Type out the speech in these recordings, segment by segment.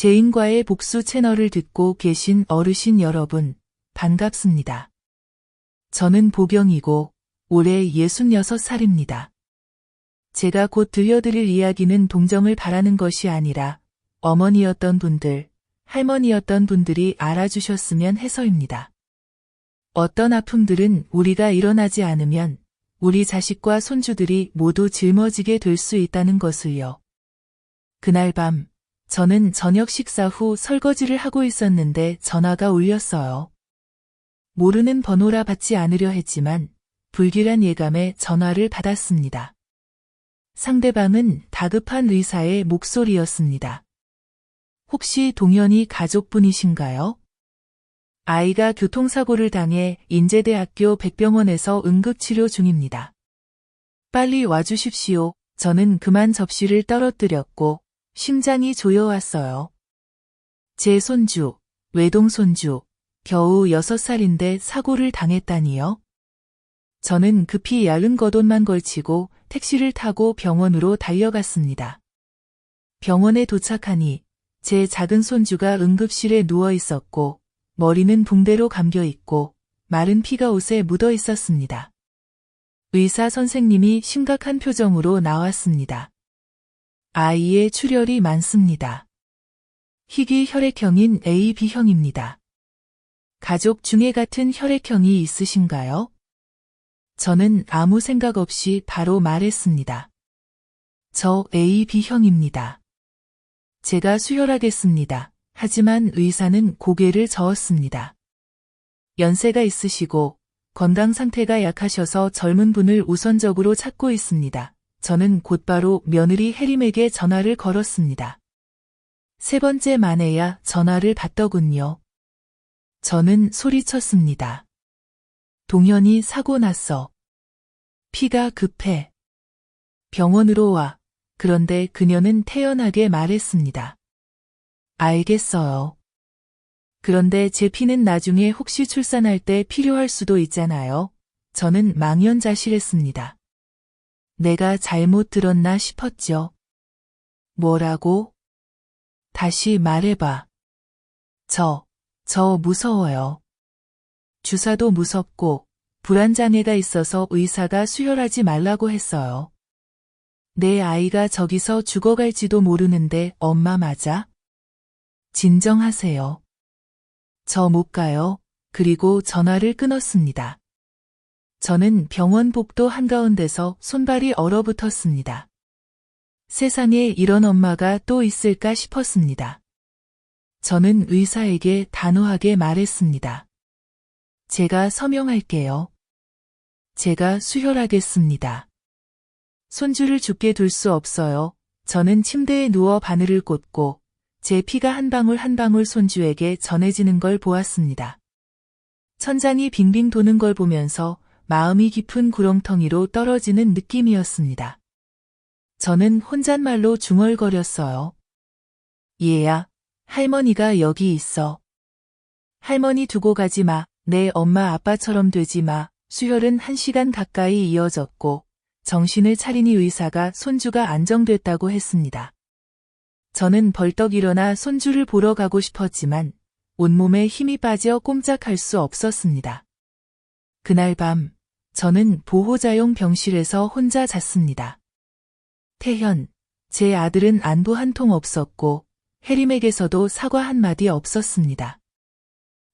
제인과의 복수 채널을 듣고 계신 어르신 여러분, 반갑습니다. 저는 보경이고 올해 66살입니다. 제가 곧 들려드릴 이야기는 동정을 바라는 것이 아니라 어머니였던 분들, 할머니였던 분들이 알아주셨으면 해서입니다. 어떤 아픔들은 우리가 일어나지 않으면 우리 자식과 손주들이 모두 짊어지게 될 수 있다는 것을요. 그날 밤, 저는 저녁 식사 후 설거지를 하고 있었는데 전화가 울렸어요. 모르는 번호라 받지 않으려 했지만 불길한 예감에 전화를 받았습니다. 상대방은 다급한 의사의 목소리였습니다. 혹시 동현이 가족분이신가요? 아이가 교통사고를 당해 인제대학교 백병원에서 응급치료 중입니다. 빨리 와주십시오. 저는 그만 접시를 떨어뜨렸고 심장이 조여왔어요. 제 손주, 외동손주, 겨우 6살인데 사고를 당했다니요? 저는 급히 얇은 겉옷만 걸치고 택시를 타고 병원으로 달려갔습니다. 병원에 도착하니 제 작은 손주가 응급실에 누워 있었고 머리는 붕대로 감겨 있고 마른 피가 옷에 묻어 있었습니다. 의사 선생님이 심각한 표정으로 나왔습니다. 아이의 출혈이 많습니다. 희귀 혈액형인 AB형입니다. 가족 중에 같은 혈액형이 있으신가요? 저는 아무 생각 없이 바로 말했습니다. 저 AB형입니다. 제가 수혈하겠습니다. 하지만 의사는 고개를 저었습니다. 연세가 있으시고 건강 상태가 약하셔서 젊은 분을 우선적으로 찾고 있습니다. 저는 곧바로 며느리 혜림에게 전화를 걸었습니다. 3번째 만에야 전화를 받더군요. 저는 소리쳤습니다. 동현이 사고 났어. 피가 급해. 병원으로 와. 그런데 그녀는 태연하게 말했습니다. 알겠어요. 그런데 제 피는 나중에 혹시 출산할 때 필요할 수도 있잖아요. 저는 망연자실했습니다. 내가 잘못 들었나 싶었죠. 뭐라고? 다시 말해봐. 저 무서워요. 주사도 무섭고 불안장애가 있어서 의사가 수혈하지 말라고 했어요. 내 아이가 저기서 죽어갈지도 모르는데 엄마 맞아? 진정하세요. 저 못 가요. 그리고 전화를 끊었습니다. 저는 병원 복도 한가운데서 손발이 얼어붙었습니다. 세상에 이런 엄마가 또 있을까 싶었습니다. 저는 의사에게 단호하게 말했습니다. 제가 서명할게요. 제가 수혈하겠습니다. 손주를 죽게 둘 수 없어요. 저는 침대에 누워 바늘을 꽂고 제 피가 한 방울 한 방울 손주에게 전해지는 걸 보았습니다. 천장이 빙빙 도는 걸 보면서 마음이 깊은 구렁텅이로 떨어지는 느낌이었습니다. 저는 혼잣말로 중얼거렸어요. 얘야, 할머니가 여기 있어. 할머니 두고 가지 마. 내 엄마 아빠처럼 되지 마. 수혈은 1시간 가까이 이어졌고 정신을 차리니 의사가 손주가 안정됐다고 했습니다. 저는 벌떡 일어나 손주를 보러 가고 싶었지만 온몸에 힘이 빠져 꼼짝할 수 없었습니다. 그날 밤 저는 보호자용 병실에서 혼자 잤습니다. 태현, 제 아들은 안부 한 통 없었고 혜림에게서도 사과 한마디 없었습니다.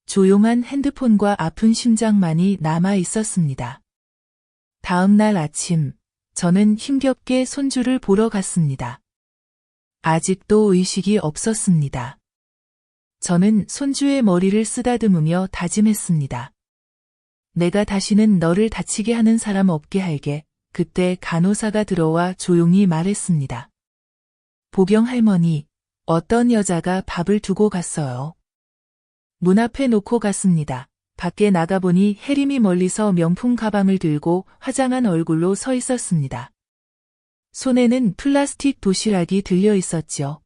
조용한 핸드폰과 아픈 심장만이 남아 있었습니다. 다음 날 아침, 저는 힘겹게 손주를 보러 갔습니다. 아직도 의식이 없었습니다. 저는 손주의 머리를 쓰다듬으며 다짐했습니다. 내가 다시는 너를 다치게 하는 사람 없게 할게. 그때 간호사가 들어와 조용히 말했습니다. 보경 할머니, 어떤 여자가 밥을 두고 갔어요. 문 앞에 놓고 갔습니다. 밖에 나가보니 혜림이 멀리서 명품 가방을 들고 화장한 얼굴로 서 있었습니다. 손에는 플라스틱 도시락이 들려 있었죠.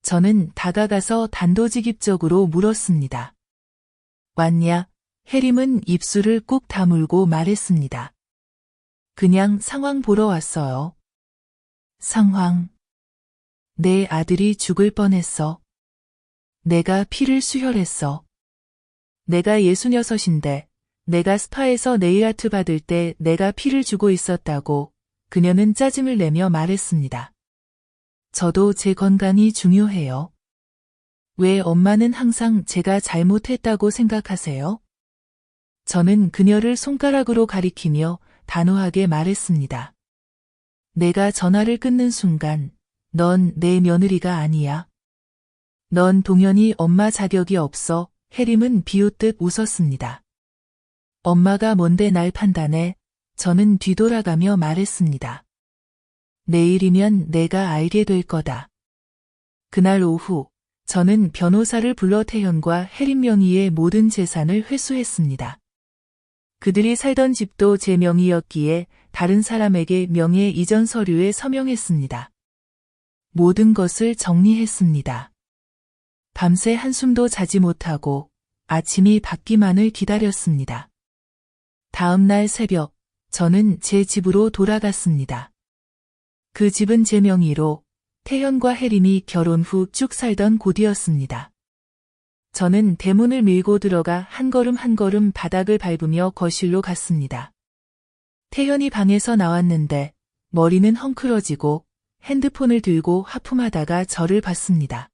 저는 다가가서 단도직입적으로 물었습니다. 왔냐? 혜림은 입술을 꾹 다물고 말했습니다. 그냥 상황 보러 왔어요. 상황. 내 아들이 죽을 뻔했어. 내가 피를 수혈했어. 내가 66인데 내가 스파에서 네일아트 받을 때 내가 피를 주고 있었다고 그녀는 짜증을 내며 말했습니다. 저도 제 건강이 중요해요. 왜 엄마는 항상 제가 잘못했다고 생각하세요? 저는 그녀를 손가락으로 가리키며 단호하게 말했습니다. 내가 전화를 끊는 순간 넌 내 며느리가 아니야. 넌 동연히 엄마 자격이 없어. 해림은 비웃듯 웃었습니다. 엄마가 뭔데 날 판단해? 저는 뒤돌아가며 말했습니다. 내일이면 내가 알게 될 거다. 그날 오후 저는 변호사를 불러 태현과 해림 명의의 모든 재산을 회수했습니다. 그들이 살던 집도 제 명의였기에 다른 사람에게 명예 이전 서류에 서명했습니다. 모든 것을 정리했습니다. 밤새 한숨도 자지 못하고 아침이 밝기만을 기다렸습니다. 다음 날 새벽, 저는 제 집으로 돌아갔습니다. 그 집은 제 명의로 태현과 해림이 결혼 후 쭉 살던 곳이었습니다. 저는 대문을 밀고 들어가 한 걸음 한 걸음 바닥을 밟으며 거실로 갔습니다. 태현이 방에서 나왔는데 머리는 헝클어지고 핸드폰을 들고 하품하다가 저를 봤습니다.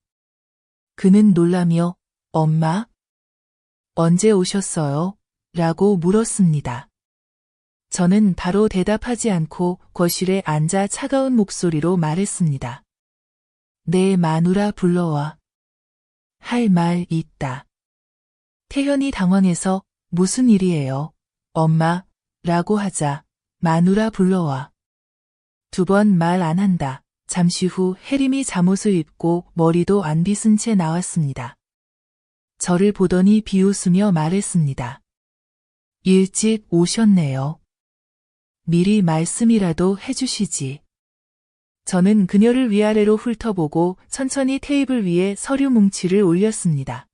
그는 놀라며 엄마? 언제 오셨어요? 라고 물었습니다. 저는 바로 대답하지 않고 거실에 앉아 차가운 목소리로 말했습니다. 내 마누라 불러와. 할 말 있다. 태현이 당황해서 무슨 일이에요? 엄마? 라고 하자 마누라 불러와. 2번 말 안 한다. 잠시 후 해림이 잠옷을 입고 머리도 안 빗은 채 나왔습니다. 저를 보더니 비웃으며 말했습니다. 일찍 오셨네요. 미리 말씀이라도 해주시지. 저는 그녀를 위아래로 훑어보고 천천히 테이블 위에 서류 뭉치를 올렸습니다.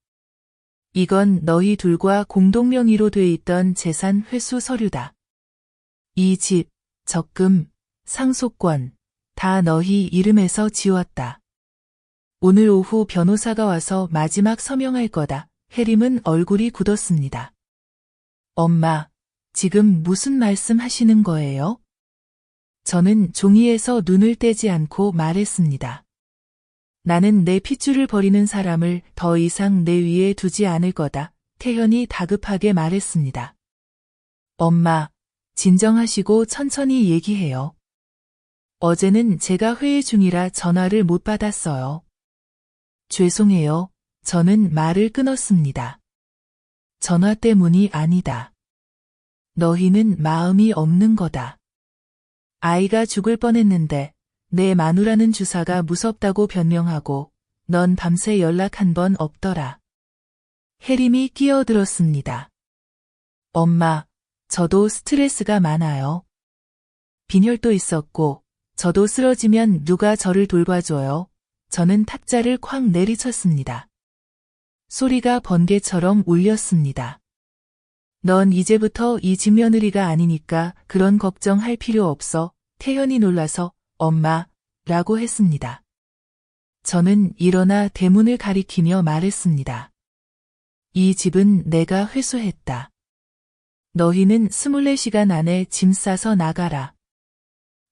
이건 너희 둘과 공동 명의로 돼 있던 재산 회수 서류다. 이 집, 적금, 상속권, 다 너희 이름에서 지웠다. 오늘 오후 변호사가 와서 마지막 서명할 거다. 해림은 얼굴이 굳었습니다. 엄마, 지금 무슨 말씀 하시는 거예요? 저는 종이에서 눈을 떼지 않고 말했습니다. 나는 내 핏줄을 버리는 사람을 더 이상 내 위에 두지 않을 거다. 태현이 다급하게 말했습니다. 엄마, 진정하시고 천천히 얘기해요. 어제는 제가 회의 중이라 전화를 못 받았어요. 죄송해요. 저는 말을 끊었습니다. 전화 때문이 아니다. 너희는 마음이 없는 거다. 아이가 죽을 뻔했는데 내 마누라는 주사가 무섭다고 변명하고 넌 밤새 연락 한 번 없더라. 해림이 끼어들었습니다. 엄마, 저도 스트레스가 많아요. 빈혈도 있었고 저도 쓰러지면 누가 저를 돌봐줘요. 저는 탁자를 쾅 내리쳤습니다. 소리가 번개처럼 울렸습니다. 넌 이제부터 이 집 며느리가 아니니까 그런 걱정할 필요 없어. 태현이 놀라서 엄마, 라고 했습니다. 저는 일어나 대문을 가리키며 말했습니다. 이 집은 내가 회수했다. 너희는 24시간 안에 짐 싸서 나가라.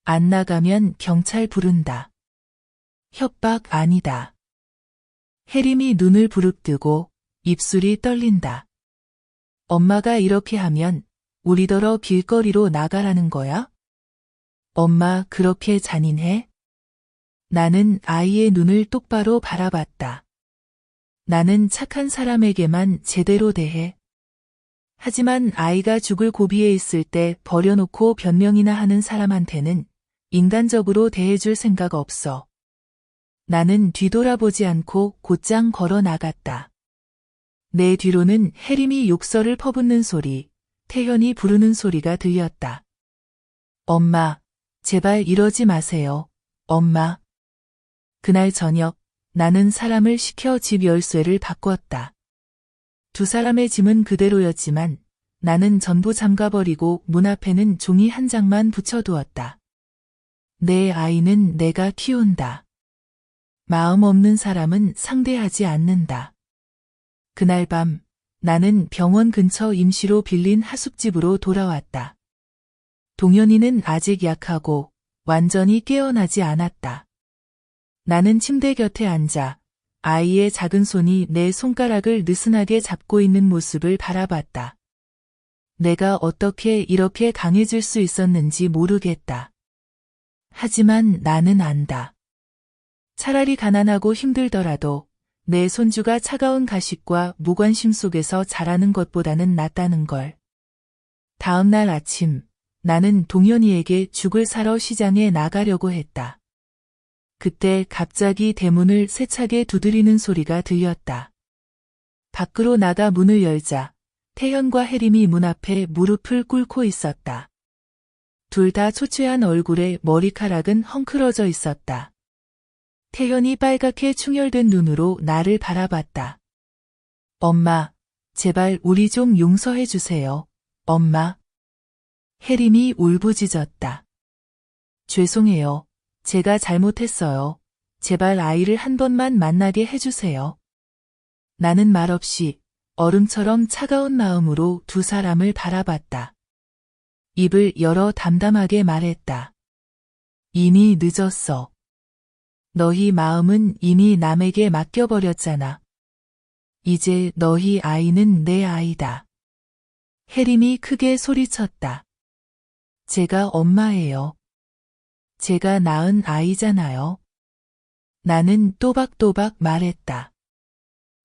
안 나가면 경찰 부른다. 협박 아니다. 해림이 눈을 부릅뜨고 입술이 떨린다. 엄마가 이렇게 하면 우리더러 길거리로 나가라는 거야? 엄마 그렇게 잔인해? 나는 아이의 눈을 똑바로 바라봤다. 나는 착한 사람에게만 제대로 대해. 하지만 아이가 죽을 고비에 있을 때 버려놓고 변명이나 하는 사람한테는 인간적으로 대해줄 생각 없어. 나는 뒤돌아보지 않고 곧장 걸어 나갔다. 내 뒤로는 해림이 욕설을 퍼붓는 소리, 태현이 부르는 소리가 들렸다. 엄마, 제발 이러지 마세요. 엄마. 그날 저녁 나는 사람을 시켜 집 열쇠를 바꿨다. 2사람의 짐은 그대로였지만 나는 전부 잠가버리고 문 앞에는 종이 한 장만 붙여두었다. 내 아이는 내가 키운다. 마음 없는 사람은 상대하지 않는다. 그날 밤 나는 병원 근처 임시로 빌린 하숙집으로 돌아왔다. 동현이는 아직 약하고 완전히 깨어나지 않았다. 나는 침대 곁에 앉아 아이의 작은 손이 내 손가락을 느슨하게 잡고 있는 모습을 바라봤다. 내가 어떻게 이렇게 강해질 수 있었는지 모르겠다. 하지만 나는 안다. 차라리 가난하고 힘들더라도 내 손주가 차가운 가식과 무관심 속에서 자라는 것보다는 낫다는 걸. 다음 날 아침, 나는 동현이에게 죽을 사러 시장에 나가려고 했다. 그때 갑자기 대문을 세차게 두드리는 소리가 들렸다. 밖으로 나가 문을 열자 태현과 혜림이 문 앞에 무릎을 꿇고 있었다. 둘 다 초췌한 얼굴에 머리카락은 헝클어져 있었다. 태현이 빨갛게 충혈된 눈으로 나를 바라봤다. 엄마, 제발 우리 좀 용서해 주세요. 엄마. 혜림이 울부짖었다. 죄송해요. 제가 잘못했어요. 제발 아이를 한 번만 만나게 해주세요. 나는 말없이 얼음처럼 차가운 마음으로 두 사람을 바라봤다. 입을 열어 담담하게 말했다. 이미 늦었어. 너희 마음은 이미 남에게 맡겨버렸잖아. 이제 너희 아이는 내 아이다. 혜림이 크게 소리쳤다. 제가 엄마예요. 제가 낳은 아이잖아요. 나는 또박또박 말했다.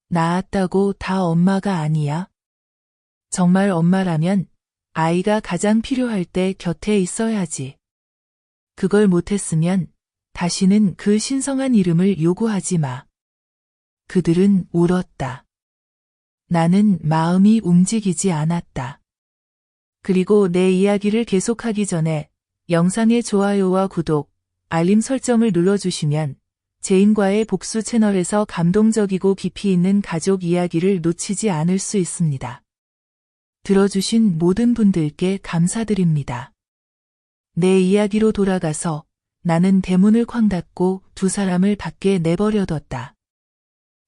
낳았다고 다 엄마가 아니야. 정말 엄마라면 아이가 가장 필요할 때 곁에 있어야지. 그걸 못했으면 다시는 그 신성한 이름을 요구하지 마. 그들은 울었다. 나는 마음이 움직이지 않았다. 그리고 내 이야기를 계속하기 전에 영상의 좋아요와 구독, 알림 설정을 눌러주시면 제인과의 복수 채널에서 감동적이고 깊이 있는 가족 이야기를 놓치지 않을 수 있습니다. 들어주신 모든 분들께 감사드립니다. 내 이야기로 돌아가서 나는 대문을 쾅 닫고 두 사람을 밖에 내버려뒀다.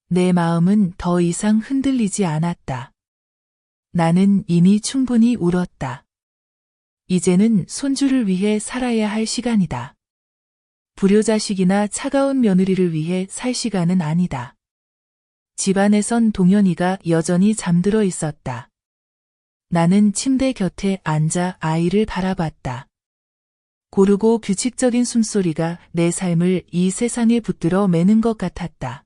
내 마음은 더 이상 흔들리지 않았다. 나는 이미 충분히 울었다. 이제는 손주를 위해 살아야 할 시간이다. 불효자식이나 차가운 며느리를 위해 살 시간은 아니다. 집안에선 동현이가 여전히 잠들어 있었다. 나는 침대 곁에 앉아 아이를 바라봤다. 고르고 규칙적인 숨소리가 내 삶을 이 세상에 붙들어 매는 것 같았다.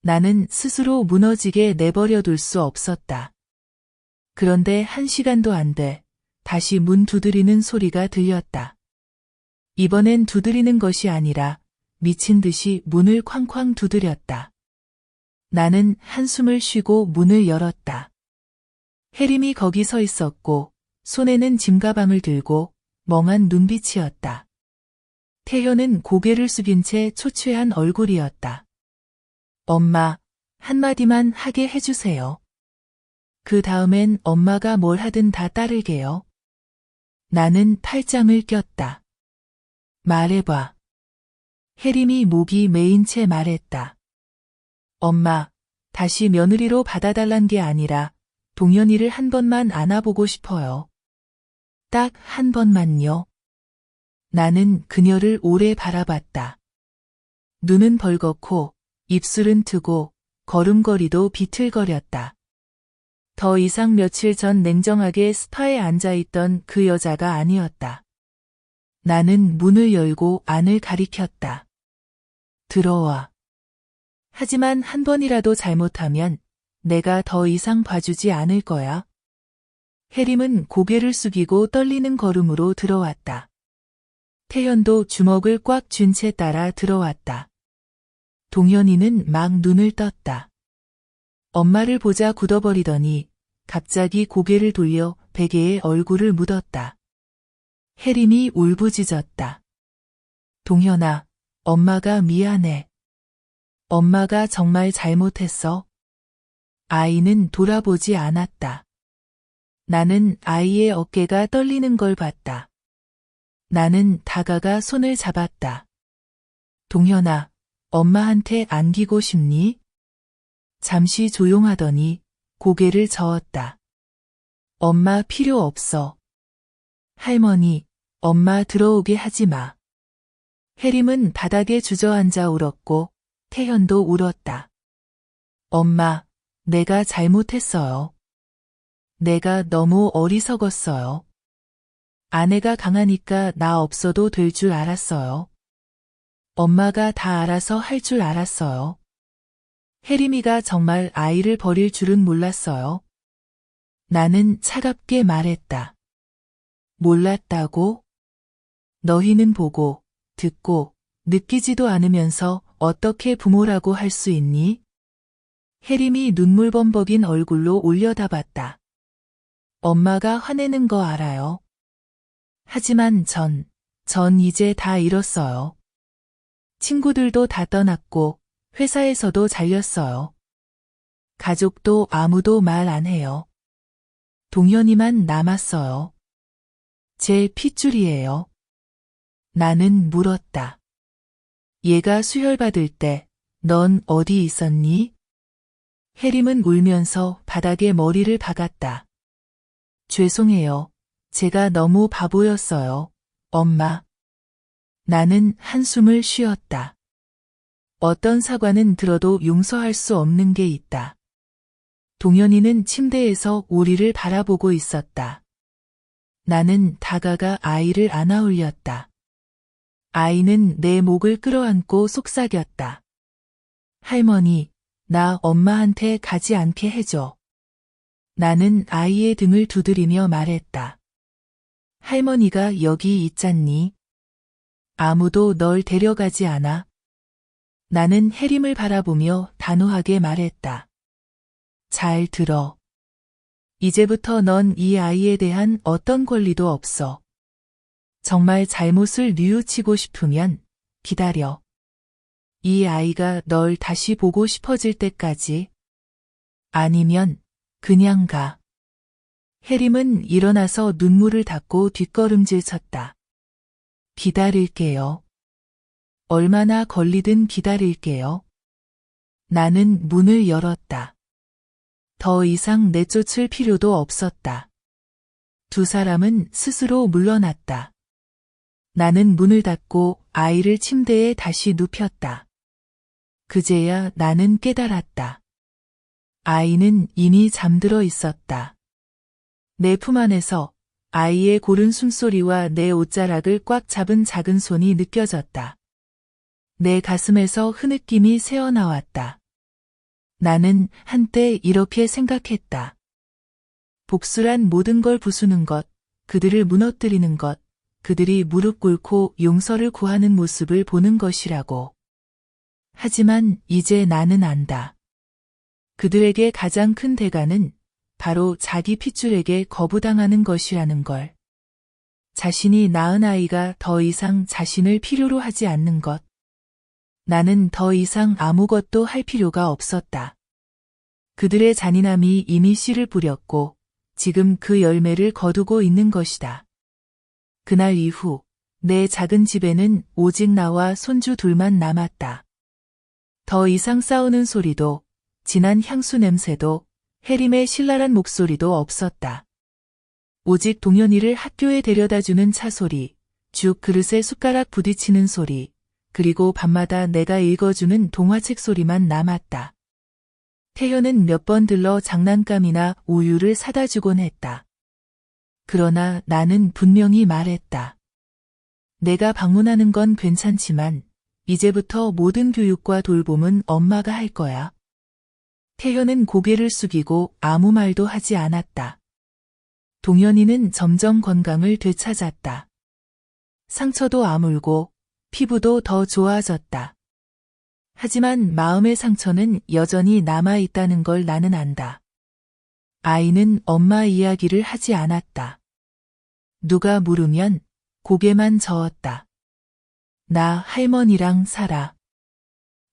나는 스스로 무너지게 내버려 둘 수 없었다. 그런데 1시간도 안 돼 다시 문 두드리는 소리가 들렸다. 이번엔 두드리는 것이 아니라 미친 듯이 문을 쾅쾅 두드렸다. 나는 한숨을 쉬고 문을 열었다. 혜림이 거기 서 있었고 손에는 짐가방을 들고 멍한 눈빛이었다. 태현은 고개를 숙인 채 초췌한 얼굴이었다. 엄마, 한마디만 하게 해주세요. 그 다음엔 엄마가 뭘 하든 다 따를게요. 나는 팔짱을 꼈다. 말해봐. 혜림이 목이 메인 채 말했다. 엄마, 다시 며느리로 받아달란 게 아니라 동현이를 한 번만 안아보고 싶어요. 딱 한 번만요. 나는 그녀를 오래 바라봤다. 눈은 벌겋고 입술은 트고 걸음걸이도 비틀거렸다. 더 이상 며칠 전 냉정하게 스파에 앉아있던 그 여자가 아니었다. 나는 문을 열고 안을 가리켰다. 들어와. 하지만 한 번이라도 잘못하면 내가 더 이상 봐주지 않을 거야. 혜림은 고개를 숙이고 떨리는 걸음으로 들어왔다. 태현도 주먹을 꽉 쥔 채 따라 들어왔다. 동현이는 막 눈을 떴다. 엄마를 보자 굳어버리더니 갑자기 고개를 돌려 베개에 얼굴을 묻었다. 혜림이 울부짖었다. 동현아, 엄마가 미안해. 엄마가 정말 잘못했어. 아이는 돌아보지 않았다. 나는 아이의 어깨가 떨리는 걸 봤다. 나는 다가가 손을 잡았다. 동현아, 엄마한테 안기고 싶니? 잠시 조용하더니 고개를 저었다. 엄마 필요 없어. 할머니, 엄마 들어오게 하지 마. 혜림은 바닥에 주저앉아 울었고 태현도 울었다. 엄마, 내가 잘못했어요. 내가 너무 어리석었어요. 아내가 강하니까 나 없어도 될 줄 알았어요. 엄마가 다 알아서 할 줄 알았어요. 혜림이가 정말 아이를 버릴 줄은 몰랐어요. 나는 차갑게 말했다. 몰랐다고? 너희는 보고, 듣고, 느끼지도 않으면서 어떻게 부모라고 할 수 있니? 혜림이 눈물 범벅인 얼굴로 올려다봤다. 엄마가 화내는 거 알아요. 하지만 전 이제 다 잃었어요. 친구들도 다 떠났고, 회사에서도 잘렸어요. 가족도 아무도 말 안 해요. 동현이만 남았어요. 제 핏줄이에요. 나는 물었다. 얘가 수혈받을 때 넌 어디 있었니? 혜림은 울면서 바닥에 머리를 박았다. 죄송해요. 제가 너무 바보였어요. 엄마. 나는 한숨을 쉬었다. 어떤 사과는 들어도 용서할 수 없는 게 있다. 동현이는 침대에서 우리를 바라보고 있었다. 나는 다가가 아이를 안아 올렸다. 아이는 내 목을 끌어안고 속삭였다. 할머니, 나 엄마한테 가지 않게 해줘. 나는 아이의 등을 두드리며 말했다. 할머니가 여기 있잖니. 아무도 널 데려가지 않아. 나는 혜림을 바라보며 단호하게 말했다. 잘 들어. 이제부터 넌 이 아이에 대한 어떤 권리도 없어. 정말 잘못을 뉘우치고 싶으면 기다려. 이 아이가 널 다시 보고 싶어질 때까지. 아니면 그냥 가. 혜림은 일어나서 눈물을 닦고 뒷걸음질 쳤다. 기다릴게요. 얼마나 걸리든 기다릴게요. 나는 문을 열었다. 더 이상 내쫓을 필요도 없었다. 두 사람은 스스로 물러났다. 나는 문을 닫고 아이를 침대에 다시 눕혔다. 그제야 나는 깨달았다. 아이는 이미 잠들어 있었다. 내 품 안에서 아이의 고른 숨소리와 내 옷자락을 꽉 잡은 작은 손이 느껴졌다. 내 가슴에서 흐느낌이 새어나왔다. 나는 한때 이렇게 생각했다. 복수란 모든 걸 부수는 것, 그들을 무너뜨리는 것, 그들이 무릎 꿇고 용서를 구하는 모습을 보는 것이라고. 하지만 이제 나는 안다. 그들에게 가장 큰 대가는 바로 자기 핏줄에게 거부당하는 것이라는 걸. 자신이 낳은 아이가 더 이상 자신을 필요로 하지 않는 것. 나는 더 이상 아무것도 할 필요가 없었다. 그들의 잔인함이 이미 씨를 뿌렸고 지금 그 열매를 거두고 있는 것이다. 그날 이후 내 작은 집에는 오직 나와 손주 둘만 남았다. 더 이상 싸우는 소리도 진한 향수 냄새도 혜림의 신랄한 목소리도 없었다. 오직 동현이를 학교에 데려다주는 차 소리, 죽 그릇에 숟가락 부딪히는 소리, 그리고 밤마다 내가 읽어주는 동화책 소리만 남았다. 태현은 몇 번 들러 장난감이나 우유를 사다 주곤 했다. 그러나 나는 분명히 말했다. 내가 방문하는 건 괜찮지만 이제부터 모든 교육과 돌봄은 엄마가 할 거야. 태현은 고개를 숙이고 아무 말도 하지 않았다. 동현이는 점점 건강을 되찾았다. 상처도 아물고 피부도 더 좋아졌다. 하지만 마음의 상처는 여전히 남아있다는 걸 나는 안다. 아이는 엄마 이야기를 하지 않았다. 누가 물으면 고개만 저었다. 나 할머니랑 살아.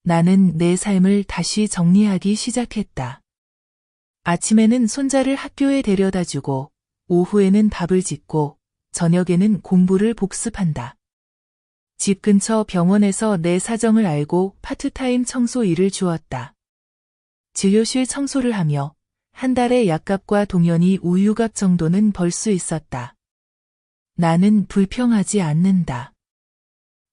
나는 내 삶을 다시 정리하기 시작했다. 아침에는 손자를 학교에 데려다주고, 오후에는 밥을 짓고, 저녁에는 공부를 복습한다. 집 근처 병원에서 내 사정을 알고 파트타임 청소 일을 주었다. 진료실 청소를 하며 한 달에 약값과 동연히 우유값 정도는 벌 수 있었다. 나는 불평하지 않는다.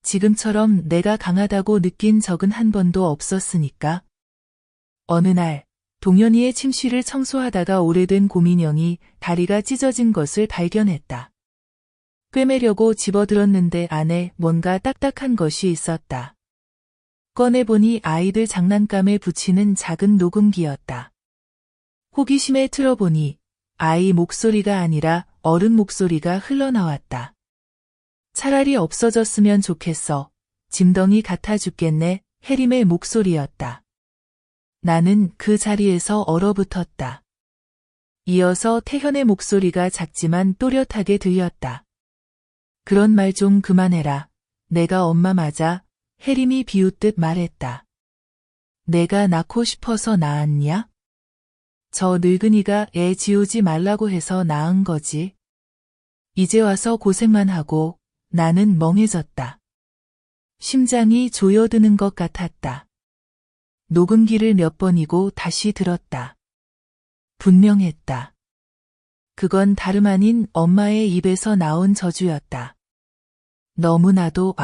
지금처럼 내가 강하다고 느낀 적은 한 번도 없었으니까. 어느 날 동연이의 침실을 청소하다가 오래된 고민형이 다리가 찢어진 것을 발견했다. 꿰매려고 집어들었는데 안에 뭔가 딱딱한 것이 있었다. 꺼내보니 아이들 장난감에 붙이는 작은 녹음기였다. 호기심에 틀어보니 아이 목소리가 아니라 어른 목소리가 흘러나왔다. 차라리 없어졌으면 좋겠어. 짐덩이 같아 죽겠네. 혜림의 목소리였다. 나는 그 자리에서 얼어붙었다. 이어서 태현의 목소리가 작지만 또렷하게 들렸다. 그런 말 좀 그만해라. 내가 엄마 맞아. 혜림이 비웃듯 말했다. 내가 낳고 싶어서 낳았냐? 저 늙은이가 애 지우지 말라고 해서 낳은 거지. 이제 와서 고생만 하고 나는 멍해졌다. 심장이 조여드는 것 같았다. 녹음기를 몇 번이고 다시 들었다. 분명했다. 그건 다름 아닌 엄마의 입에서 나온 저주였다. 너무나도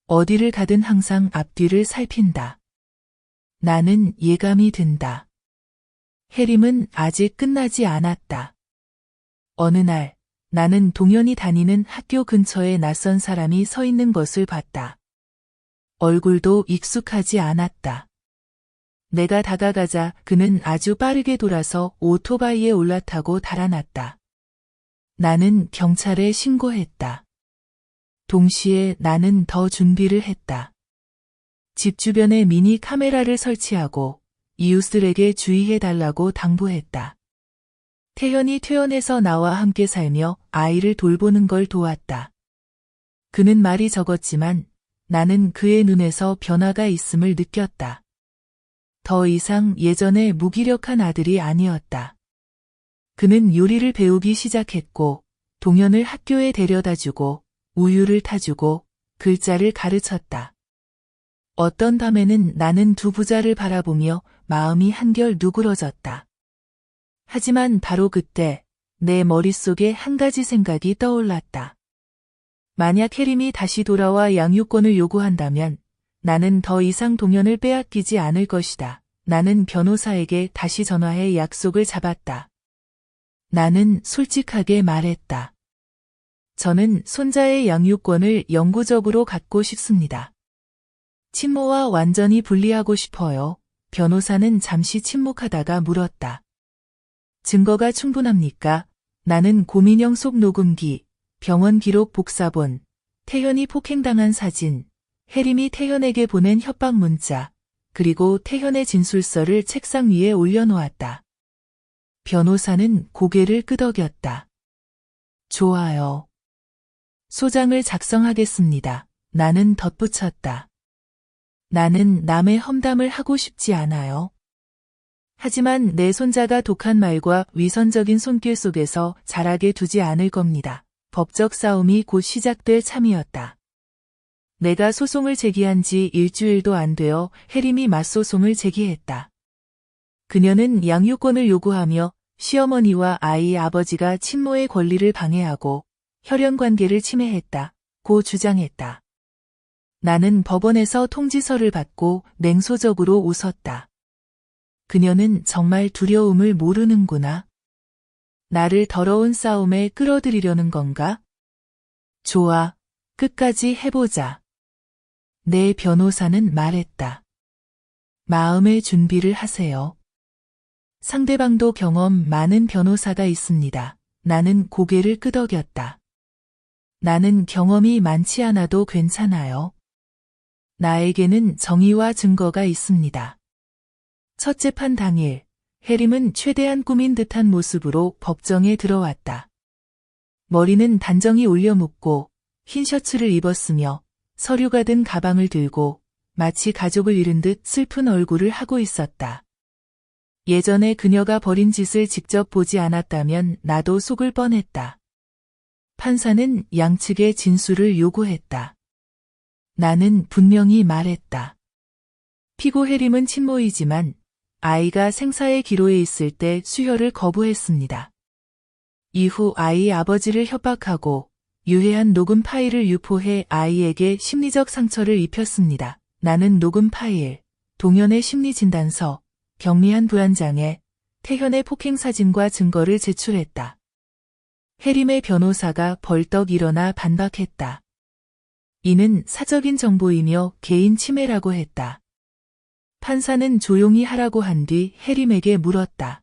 어디를 가든 항상 앞뒤를 살핀다. 나는 예감이 든다. 혜림은 아직 끝나지 않았다. 어느 날 나는 동연이 다니는 학교 근처에 낯선 사람이 서 있는 것을 봤다. 얼굴도 익숙하지 않았다. 내가 다가가자 그는 아주 빠르게 돌아서 오토바이에 올라타고 달아났다. 나는 경찰에 신고했다. 동시에 나는 더 준비를 했다. 집 주변에 미니 카메라를 설치하고 이웃들에게 주의해달라고 당부했다. 태현이 퇴원해서 나와 함께 살며 아이를 돌보는 걸 도왔다. 그는 말이 적었지만 나는 그의 눈에서 변화가 있음을 느꼈다. 더 이상 예전의 무기력한 아들이 아니었다. 그는 요리를 배우기 시작했고 동현을 학교에 데려다주고 우유를 타주고 글자를 가르쳤다. 어떤 밤에는 나는 두 부자를 바라보며 마음이 한결 누그러졌다. 하지만 바로 그때 내 머릿속에 한 가지 생각이 떠올랐다. 만약 혜림이 다시 돌아와 양육권을 요구한다면 나는 더 이상 동현을 빼앗기지 않을 것이다. 나는 변호사에게 다시 전화해 약속을 잡았다. 나는 솔직하게 말했다. 저는 손자의 양육권을 영구적으로 갖고 싶습니다. 친모와 완전히 분리하고 싶어요. 변호사는 잠시 침묵하다가 물었다. 증거가 충분합니까? 나는 고민형 속 녹음기, 병원 기록 복사본, 태현이 폭행당한 사진, 혜림이 태현에게 보낸 협박 문자, 그리고 태현의 진술서를 책상 위에 올려놓았다. 변호사는 고개를 끄덕였다. 좋아요. 소장을 작성하겠습니다. 나는 덧붙였다. 나는 남의 험담을 하고 싶지 않아요. 하지만 내 손자가 독한 말과 위선적인 손길 속에서 자라게 두지 않을 겁니다. 법적 싸움이 곧 시작될 참이었다. 내가 소송을 제기한 지 일주일도 안 되어 혜림이 맞소송을 제기했다. 그녀는 양육권을 요구하며 시어머니와 아이 아버지가 친모의 권리를 방해하고 혈연 관계를 침해했다고 주장했다. 나는 법원에서 통지서를 받고 냉소적으로 웃었다. 그녀는 정말 두려움을 모르는구나. 나를 더러운 싸움에 끌어들이려는 건가? 좋아, 끝까지 해보자. 내 변호사는 말했다. 마음의 준비를 하세요. 상대방도 경험 많은 변호사가 있습니다. 나는 고개를 끄덕였다. 나는 경험이 많지 않아도 괜찮아요. 나에게는 정의와 증거가 있습니다. 첫 재판 당일, 혜림은 최대한 꾸민 듯한 모습으로 법정에 들어왔다. 머리는 단정히 올려 묶고 흰 셔츠를 입었으며 서류가 든 가방을 들고 마치 가족을 잃은 듯 슬픈 얼굴을 하고 있었다. 예전에 그녀가 벌인 짓을 직접 보지 않았다면 나도 속을 뻔했다. 판사는 양측의 진술을 요구했다. 나는 분명히 말했다. 피고 혜림은 친모이지만 아이가 생사의 기로에 있을 때 수혈을 거부했습니다. 이후 아이 아버지를 협박하고 유해한 녹음 파일을 유포해 아이에게 심리적 상처를 입혔습니다. 나는 녹음 파일, 동현의 심리진단서, 경미한 불안장애, 태현의 폭행 사진과 증거를 제출했다. 해림의 변호사가 벌떡 일어나 반박했다. 이는 사적인 정보이며 개인 침해라고 했다. 판사는 조용히 하라고 한 뒤 해림에게 물었다.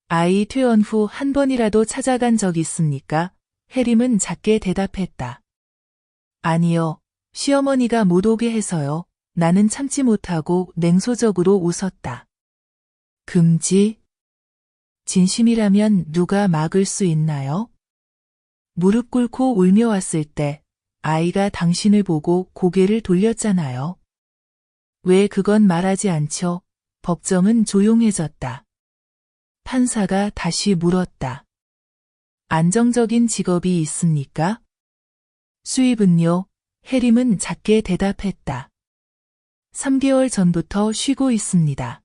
아이 퇴원 후 한 번이라도 찾아간 적 있습니까? 해림은 작게 대답했다. 아니요. 시어머니가 못 오게 해서요. 나는 참지 못하고 냉소적으로 웃었다. 금지? 진심이라면 누가 막을 수 있나요? 무릎 꿇고 울며 왔을 때 아이가 당신을 보고 고개를 돌렸잖아요. 왜 그건 말하지 않죠? 법정은 조용해졌다. 판사가 다시 물었다. 안정적인 직업이 있습니까? 수입은요? 해림은 작게 대답했다. 3개월 전부터 쉬고 있습니다.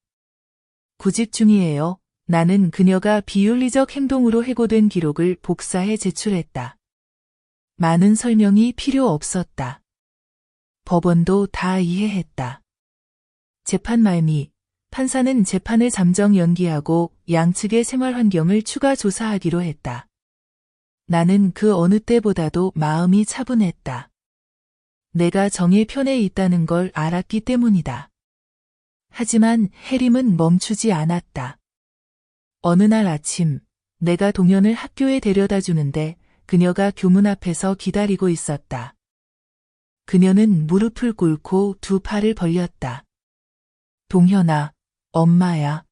구직 중이에요. 나는 그녀가 비윤리적 행동으로 해고된 기록을 복사해 제출했다. 많은 설명이 필요 없었다. 법원도 다 이해했다. 재판 말미, 판사는 재판을 잠정 연기하고 양측의 생활 환경을 추가 조사하기로 했다. 나는 그 어느 때보다도 마음이 차분했다. 내가 정의 편에 있다는 걸 알았기 때문이다. 하지만 해림은 멈추지 않았다. 어느 날 아침, 내가 동현을 학교에 데려다 주는데 그녀가 교문 앞에서 기다리고 있었다. 그녀는 무릎을 꿇고 두 팔을 벌렸다. 동현아, 엄마야.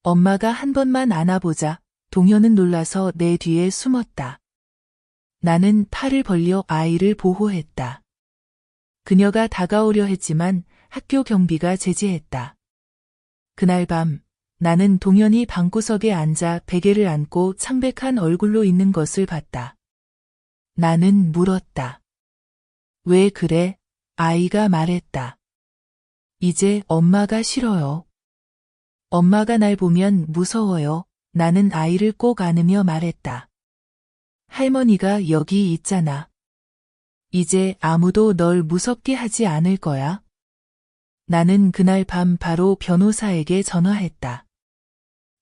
엄마가 한 번만 안아보자. 동현은 놀라서 내 뒤에 숨었다. 나는 팔을 벌려 아이를 보호했다. 그녀가 다가오려 했지만 학교 경비가 제지했다. 그날 밤 나는 동현이 방구석에 앉아 베개를 안고 창백한 얼굴로 있는 것을 봤다. 나는 물었다. 왜 그래? 아이가 말했다. 이제 엄마가 싫어요. 엄마가 날 보면 무서워요. 나는 아이를 꼭 안으며 말했다. 할머니가 여기 있잖아. 이제 아무도 널 무섭게 하지 않을 거야. 나는 그날 밤 바로 변호사에게 전화했다.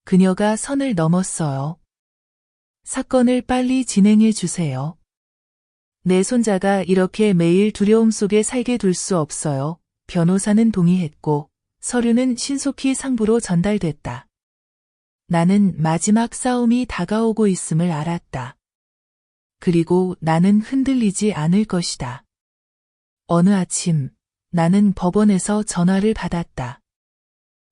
그녀가 선을 넘었어요. 사건을 빨리 진행해 주세요. 내 손자가 이렇게 매일 두려움 속에 살게 둘 수 없어요. 변호사는 동의했고 서류는 신속히 상부로 전달됐다. 나는 마지막 싸움이 다가오고 있음을 알았다. 그리고 나는 흔들리지 않을 것이다. 어느 아침 나는 법원에서 전화를 받았다.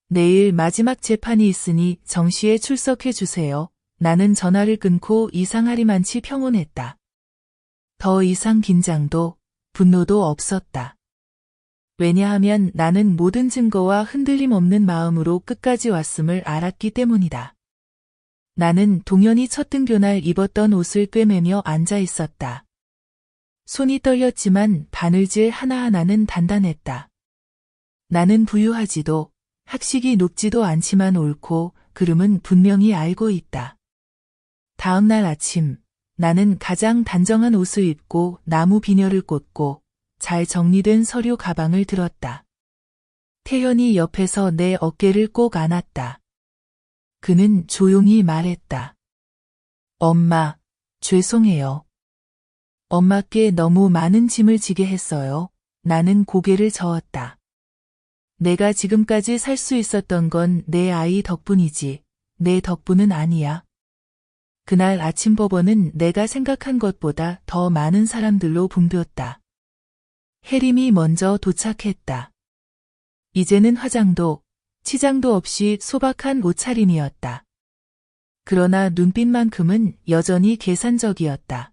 내일 마지막 재판이 있으니 정시에 출석해 주세요. 나는 전화를 끊고 이상하리만치 평온했다. 더 이상 긴장도 분노도 없었다. 왜냐하면 나는 모든 증거와 흔들림 없는 마음으로 끝까지 왔음을 알았기 때문이다. 나는 동현이 첫 등교날 입었던 옷을 꿰매며 앉아 있었다. 손이 떨렸지만 바늘질 하나하나는 단단했다. 나는 부유하지도 학식이 높지도 않지만 옳고 그름은 분명히 알고 있다. 다음 날 아침 나는 가장 단정한 옷을 입고 나무 비녀를 꽂고 잘 정리된 서류 가방을 들었다. 태현이 옆에서 내 어깨를 꼭 안았다. 그는 조용히 말했다. 엄마, 죄송해요. 엄마께 너무 많은 짐을 지게 했어요. 나는 고개를 저었다. 내가 지금까지 살 수 있었던 건 내 아이 덕분이지, 내 덕분은 아니야. 그날 아침 법원은 내가 생각한 것보다 더 많은 사람들로 붐볐다. 해림이 먼저 도착했다. 이제는 화장도, 치장도 없이 소박한 옷차림이었다. 그러나 눈빛만큼은 여전히 계산적이었다.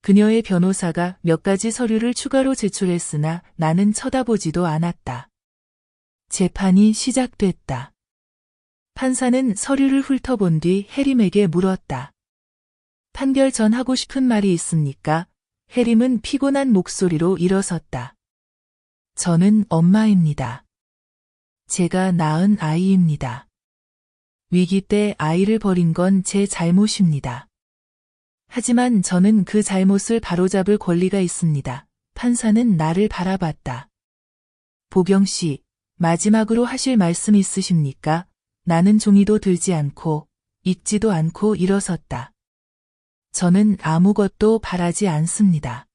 그녀의 변호사가 몇 가지 서류를 추가로 제출했으나 나는 쳐다보지도 않았다. 재판이 시작됐다. 판사는 서류를 훑어본 뒤 해림에게 물었다. 판결 전 하고 싶은 말이 있습니까? 해림은 피곤한 목소리로 일어섰다. 저는 엄마입니다. 제가 낳은 아이입니다. 위기 때 아이를 버린 건 제 잘못입니다. 하지만 저는 그 잘못을 바로잡을 권리가 있습니다. 판사는 나를 바라봤다. 보경 씨, 마지막으로 하실 말씀 있으십니까? 나는 종이도 들지 않고 읽지도 않고 일어섰다. 저는 아무것도 바라지 않습니다.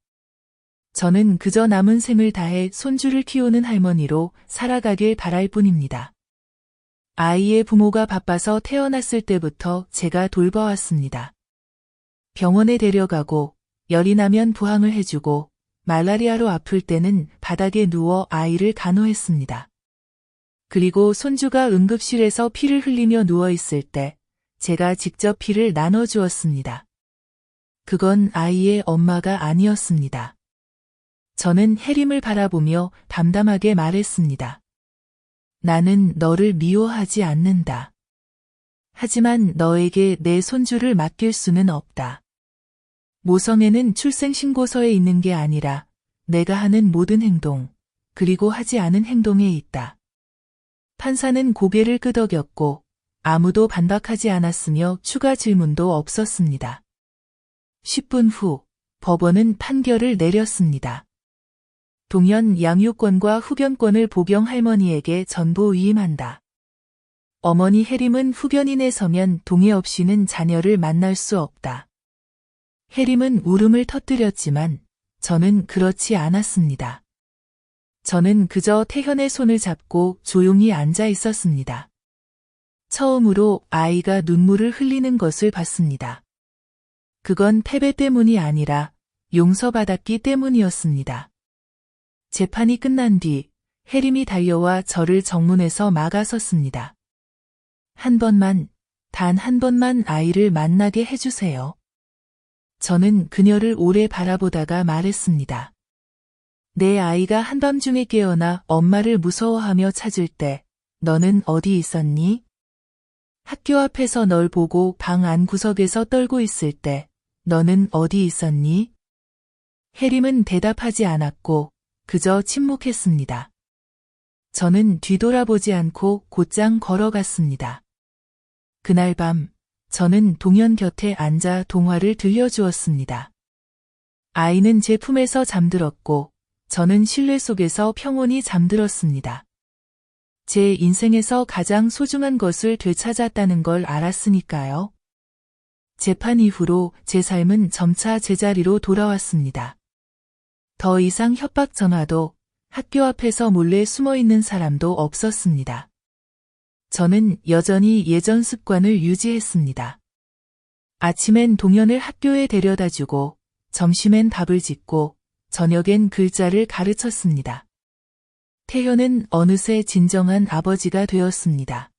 저는 그저 남은 생을 다해 손주를 키우는 할머니로 살아가길 바랄 뿐입니다. 아이의 부모가 바빠서 태어났을 때부터 제가 돌봐왔습니다. 병원에 데려가고 열이 나면 부항을 해주고 말라리아로 아플 때는 바닥에 누워 아이를 간호했습니다. 그리고 손주가 응급실에서 피를 흘리며 누워있을 때 제가 직접 피를 나눠주었습니다. 그건 아이의 엄마가 아니었습니다. 저는 해림을 바라보며 담담하게 말했습니다. 나는 너를 미워하지 않는다. 하지만 너에게 내 손주를 맡길 수는 없다. 모성애는 출생신고서에 있는 게 아니라 내가 하는 모든 행동, 그리고 하지 않은 행동에 있다. 판사는 고개를 끄덕였고 아무도 반박하지 않았으며 추가 질문도 없었습니다. 10분 후 법원은 판결을 내렸습니다. 동현 양육권과 후견권을 보경 할머니에게 전부 위임한다. 어머니 해림은 후견인에 서면 동의 없이는 자녀를 만날 수 없다. 해림은 울음을 터뜨렸지만 저는 그렇지 않았습니다. 저는 그저 태현의 손을 잡고 조용히 앉아 있었습니다. 처음으로 아이가 눈물을 흘리는 것을 봤습니다. 그건 패배 때문이 아니라 용서받았기 때문이었습니다. 재판이 끝난 뒤 해림이 달려와 저를 정문에서 막아섰습니다. 한 번만, 단 한 번만 아이를 만나게 해주세요. 저는 그녀를 오래 바라보다가 말했습니다. 내 아이가 한밤중에 깨어나 엄마를 무서워하며 찾을 때 너는 어디 있었니? 학교 앞에서 널 보고 방 안 구석에서 떨고 있을 때 너는 어디 있었니? 해림은 대답하지 않았고 그저 침묵했습니다. 저는 뒤돌아보지 않고 곧장 걸어갔습니다. 그날 밤 저는 동현 곁에 앉아 동화를 들려주었습니다. 아이는 제 품에서 잠들었고 저는 실내 속에서 평온히 잠들었습니다. 제 인생에서 가장 소중한 것을 되찾았다는 걸 알았으니까요. 재판 이후로 제 삶은 점차 제자리로 돌아왔습니다. 더 이상 협박 전화도 학교 앞에서 몰래 숨어 있는 사람도 없었습니다. 저는 여전히 예전 습관을 유지했습니다. 아침엔 동현을 학교에 데려다주고 점심엔 밥을 짓고 저녁엔 글자를 가르쳤습니다. 태현은 어느새 진정한 아버지가 되었습니다.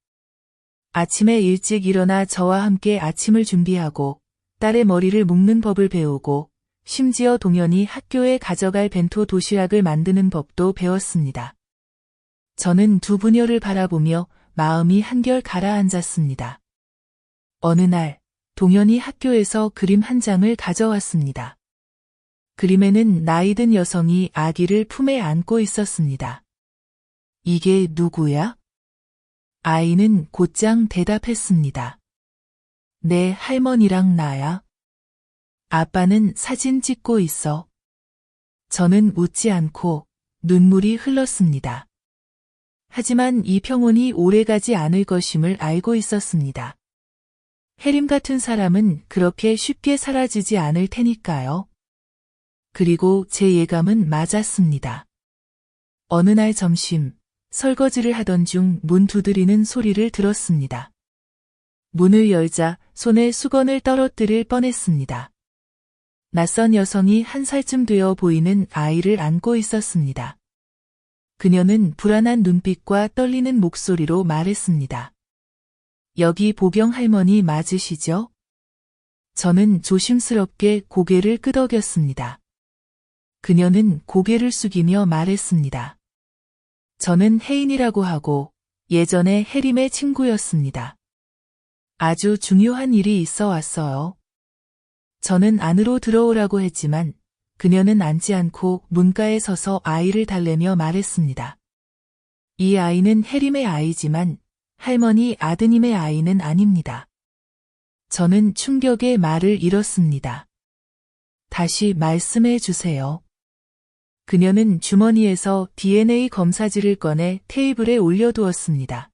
아침에 일찍 일어나 저와 함께 아침을 준비하고 딸의 머리를 묶는 법을 배우고 심지어 동현이 학교에 가져갈 벤토 도시락을 만드는 법도 배웠습니다. 저는 두 부녀를 바라보며 마음이 한결 가라앉았습니다. 어느 날 동현이 학교에서 그림 한 장을 가져왔습니다. 그림에는 나이든 여성이 아기를 품에 안고 있었습니다. 이게 누구야? 아이는 곧장 대답했습니다. 내 할머니랑 나야. 아빠는 사진 찍고 있어. 저는 웃지 않고 눈물이 흘렀습니다. 하지만 이 평온이 오래가지 않을 것임을 알고 있었습니다. 해림 같은 사람은 그렇게 쉽게 사라지지 않을 테니까요. 그리고 제 예감은 맞았습니다. 어느 날 점심, 설거지를 하던 중 문 두드리는 소리를 들었습니다. 문을 열자 손에 수건을 떨어뜨릴 뻔했습니다. 낯선 여성이 1살쯤 되어 보이는 아이를 안고 있었습니다. 그녀는 불안한 눈빛과 떨리는 목소리로 말했습니다. 여기 보경 할머니 맞으시죠? 저는 조심스럽게 고개를 끄덕였습니다. 그녀는 고개를 숙이며 말했습니다. 저는 혜인이라고 하고 예전에 해림의 친구였습니다. 아주 중요한 일이 있어 왔어요. 저는 안으로 들어오라고 했지만 그녀는 앉지 않고 문가에 서서 아이를 달래며 말했습니다. 이 아이는 혜림의 아이지만 할머니 아드님의 아이는 아닙니다. 저는 충격에 말을 잃었습니다. 다시 말씀해 주세요. 그녀는 주머니에서 DNA 검사지를 꺼내 테이블에 올려두었습니다.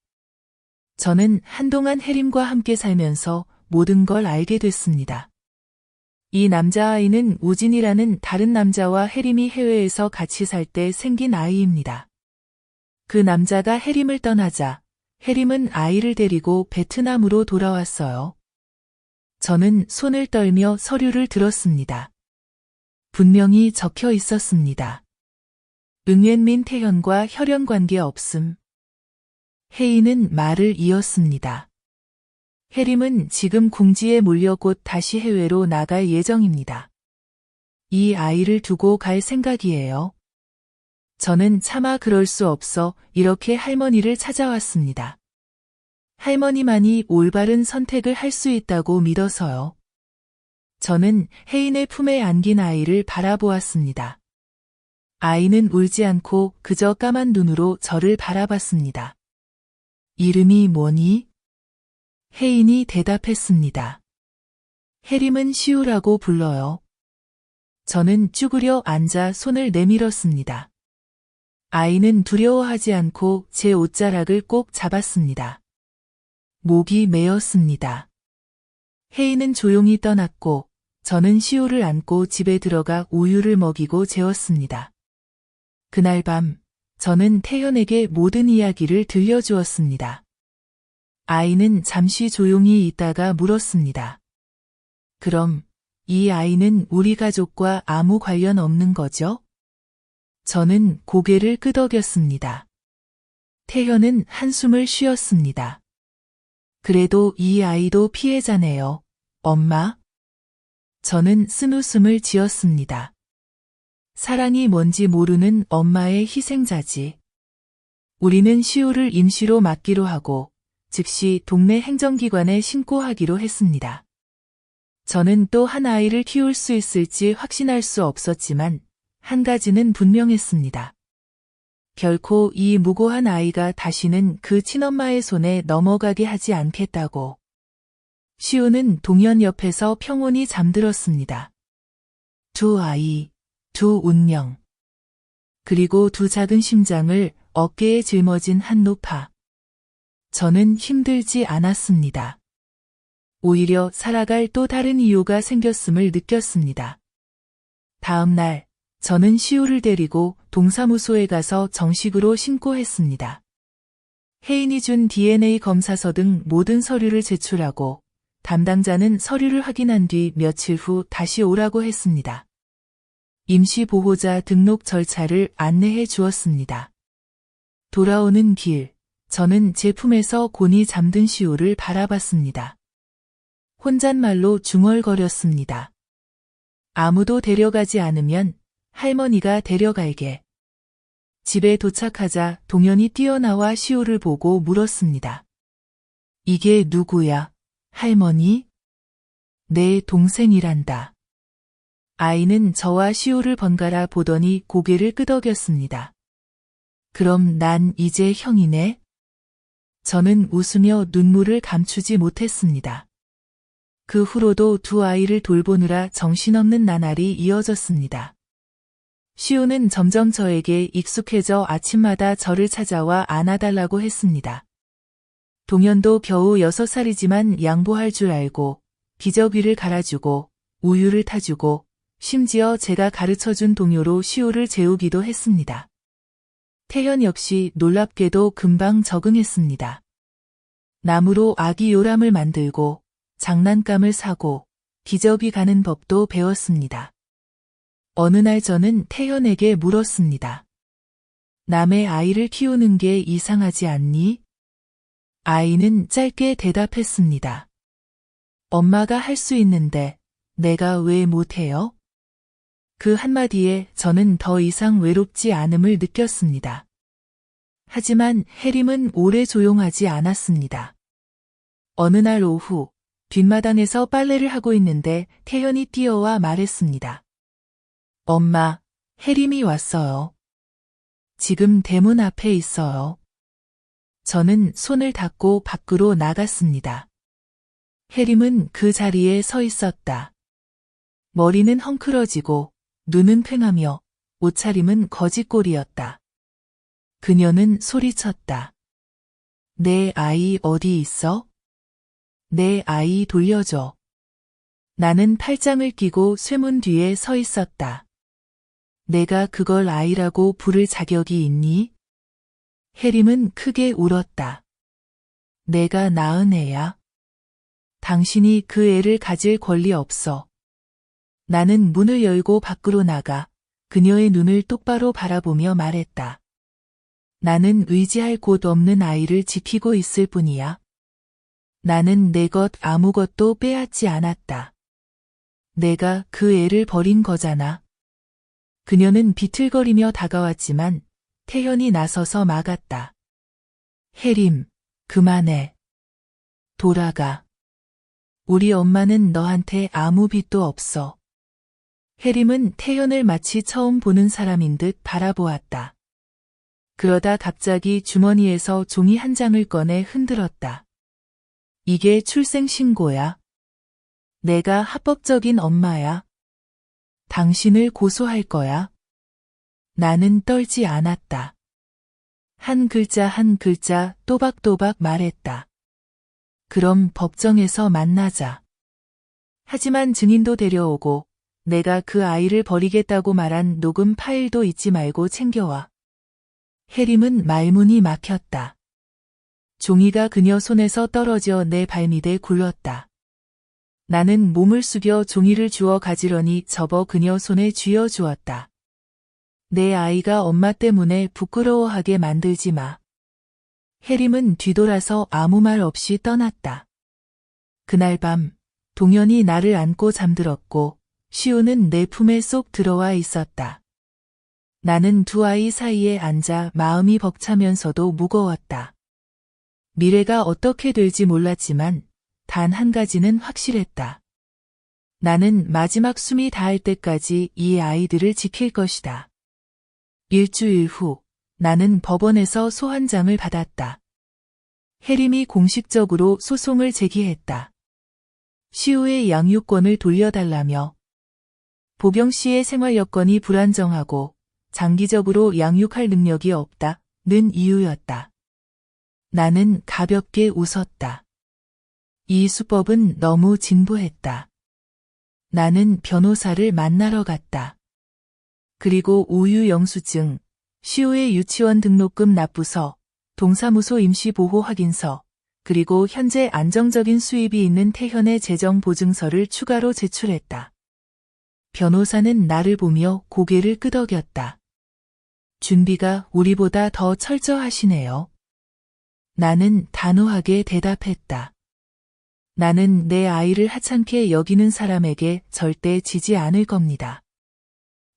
저는 한동안 혜림과 함께 살면서 모든 걸 알게 됐습니다. 이 남자아이는 우진이라는 다른 남자와 혜림이 해외에서 같이 살 때 생긴 아이입니다. 그 남자가 혜림을 떠나자 혜림은 아이를 데리고 베트남으로 돌아왔어요. 저는 손을 떨며 서류를 들었습니다. 분명히 적혀 있었습니다. 응옌민 태현과 혈연관계 없음. 혜인은 말을 이었습니다. 혜림은 지금 궁지에 몰려 곧 다시 해외로 나갈 예정입니다. 이 아이를 두고 갈 생각이에요. 저는 차마 그럴 수 없어 이렇게 할머니를 찾아왔습니다. 할머니만이 올바른 선택을 할 수 있다고 믿어서요. 저는 혜인의 품에 안긴 아이를 바라보았습니다. 아이는 울지 않고 그저 까만 눈으로 저를 바라봤습니다. 이름이 뭐니? 혜인이 대답했습니다. 혜림은 시우라고 불러요. 저는 쭈그려 앉아 손을 내밀었습니다. 아이는 두려워하지 않고 제 옷자락을 꼭 잡았습니다. 목이 메었습니다. 혜인은 조용히 떠났고 저는 시우를 안고 집에 들어가 우유를 먹이고 재웠습니다. 그날 밤 저는 태현에게 모든 이야기를 들려주었습니다. 아이는 잠시 조용히 있다가 물었습니다. 그럼 이 아이는 우리 가족과 아무 관련 없는 거죠? 저는 고개를 끄덕였습니다. 태현은 한숨을 쉬었습니다. 그래도 이 아이도 피해자네요, 엄마. 저는 쓴웃음을 지었습니다. 사랑이 뭔지 모르는 엄마의 희생자지. 우리는 시우를 임시로 맡기로 하고 즉시 동네 행정기관에 신고하기로 했습니다. 저는 또 한 아이를 키울 수 있을지 확신할 수 없었지만 한 가지는 분명했습니다. 결코 이 무고한 아이가 다시는 그 친엄마의 손에 넘어가게 하지 않겠다고. 시우는 동현 옆에서 평온히 잠들었습니다. 두 아이, 두 운명. 그리고 두 작은 심장을 어깨에 짊어진 한 노파. 저는 힘들지 않았습니다. 오히려 살아갈 또 다른 이유가 생겼음을 느꼈습니다. 다음 날, 저는 시우를 데리고 동사무소에 가서 정식으로 신고했습니다. 혜인이 준 DNA 검사서 등 모든 서류를 제출하고 담당자는 서류를 확인한 뒤 며칠 후 다시 오라고 했습니다. 임시보호자 등록 절차를 안내해 주었습니다. 돌아오는 길, 저는 제 품에서 곤히 잠든 시우를 바라봤습니다. 혼잣말로 중얼거렸습니다. 아무도 데려가지 않으면 할머니가 데려갈게. 집에 도착하자 동현이 뛰어나와 시우를 보고 물었습니다. 이게 누구야, 할머니? 내 동생이란다. 아이는 저와 시우를 번갈아 보더니 고개를 끄덕였습니다. 그럼 난 이제 형이네? 저는 웃으며 눈물을 감추지 못했습니다. 그 후로도 두 아이를 돌보느라 정신없는 나날이 이어졌습니다. 시우는 점점 저에게 익숙해져 아침마다 저를 찾아와 안아달라고 했습니다. 동현도 겨우 6살이지만 양보할 줄 알고 기저귀를 갈아주고 우유를 타주고 심지어 제가 가르쳐준 동요로 시우를 재우기도 했습니다. 태현 역시 놀랍게도 금방 적응했습니다. 나무로 아기 요람을 만들고 장난감을 사고 기저귀 가는 법도 배웠습니다. 어느 날 저는 태현에게 물었습니다. 남의 아이를 키우는 게 이상하지 않니? 아이는 짧게 대답했습니다. 엄마가 할 수 있는데 내가 왜 못해요? 그 한마디에 저는 더 이상 외롭지 않음을 느꼈습니다. 하지만 혜림은 오래 조용하지 않았습니다. 어느 날 오후 뒷마당에서 빨래를 하고 있는데 태현이 뛰어와 말했습니다. 엄마, 혜림이 왔어요. 지금 대문 앞에 있어요. 저는 손을 닫고 밖으로 나갔습니다. 해림은 그 자리에 서 있었다. 머리는 헝클어지고 눈은 퀭하며 옷차림은 거지꼴이었다. 그녀는 소리쳤다. 내 아이 어디 있어? 내 아이 돌려줘. 나는 팔짱을 끼고 쇠문 뒤에 서 있었다. 내가 그걸 아이라고 부를 자격이 있니? 해림은 크게 울었다. 내가 낳은 애야. 당신이 그 애를 가질 권리 없어. 나는 문을 열고 밖으로 나가 그녀의 눈을 똑바로 바라보며 말했다. 나는 의지할 곳 없는 아이를 지키고 있을 뿐이야. 나는 내 것 아무것도 빼앗지 않았다. 내가 그 애를 버린 거잖아. 그녀는 비틀거리며 다가왔지만 태현이 나서서 막았다. 해림, 그만해. 돌아가. 우리 엄마는 너한테 아무 빚도 없어. 해림은 태현을 마치 처음 보는 사람인 듯 바라보았다. 그러다 갑자기 주머니에서 종이 한 장을 꺼내 흔들었다. 이게 출생신고야. 내가 합법적인 엄마야. 당신을 고소할 거야. 나는 떨지 않았다. 한 글자 한 글자 또박또박 말했다. 그럼 법정에서 만나자. 하지만 증인도 데려오고 내가 그 아이를 버리겠다고 말한 녹음 파일도 잊지 말고 챙겨와. 해림은 말문이 막혔다. 종이가 그녀 손에서 떨어져 내 발밑에 굴렀다. 나는 몸을 숙여 종이를 주워 가지려니 접어 그녀 손에 쥐어 주었다. 내 아이가 엄마 때문에 부끄러워하게 만들지 마. 해림은 뒤돌아서 아무 말 없이 떠났다. 그날 밤 동현이 나를 안고 잠들었고 시우는 내 품에 쏙 들어와 있었다. 나는 두 아이 사이에 앉아 마음이 벅차면서도 무거웠다. 미래가 어떻게 될지 몰랐지만 단 한 가지는 확실했다. 나는 마지막 숨이 닿을 때까지 이 아이들을 지킬 것이다. 일주일 후 나는 법원에서 소환장을 받았다. 해림이 공식적으로 소송을 제기했다. 시우의 양육권을 돌려달라며 보경 씨의 생활 여건이 불안정하고 장기적으로 양육할 능력이 없다는 이유였다. 나는 가볍게 웃었다. 이 수법은 너무 진부했다. 나는 변호사를 만나러 갔다. 그리고 우유 영수증, 시우의 유치원 등록금 납부서, 동사무소 임시보호 확인서, 그리고 현재 안정적인 수입이 있는 태현의 재정 보증서를 추가로 제출했다. 변호사는 나를 보며 고개를 끄덕였다. 준비가 우리보다 더 철저하시네요. 나는 단호하게 대답했다. 나는 내 아이를 하찮게 여기는 사람에게 절대 지지 않을 겁니다.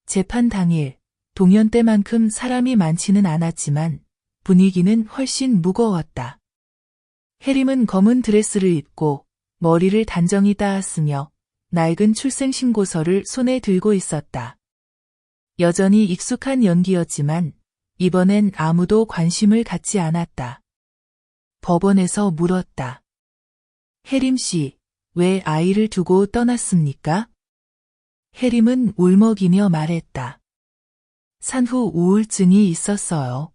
재판 당일, 동현 때만큼 사람이 많지는 않았지만 분위기는 훨씬 무거웠다. 해림은 검은 드레스를 입고 머리를 단정히 따았으며 낡은 출생신고서를 손에 들고 있었다. 여전히 익숙한 연기였지만 이번엔 아무도 관심을 갖지 않았다. 법원에서 물었다. 해림 씨, 왜 아이를 두고 떠났습니까? 해림은 울먹이며 말했다. 산후 우울증이 있었어요.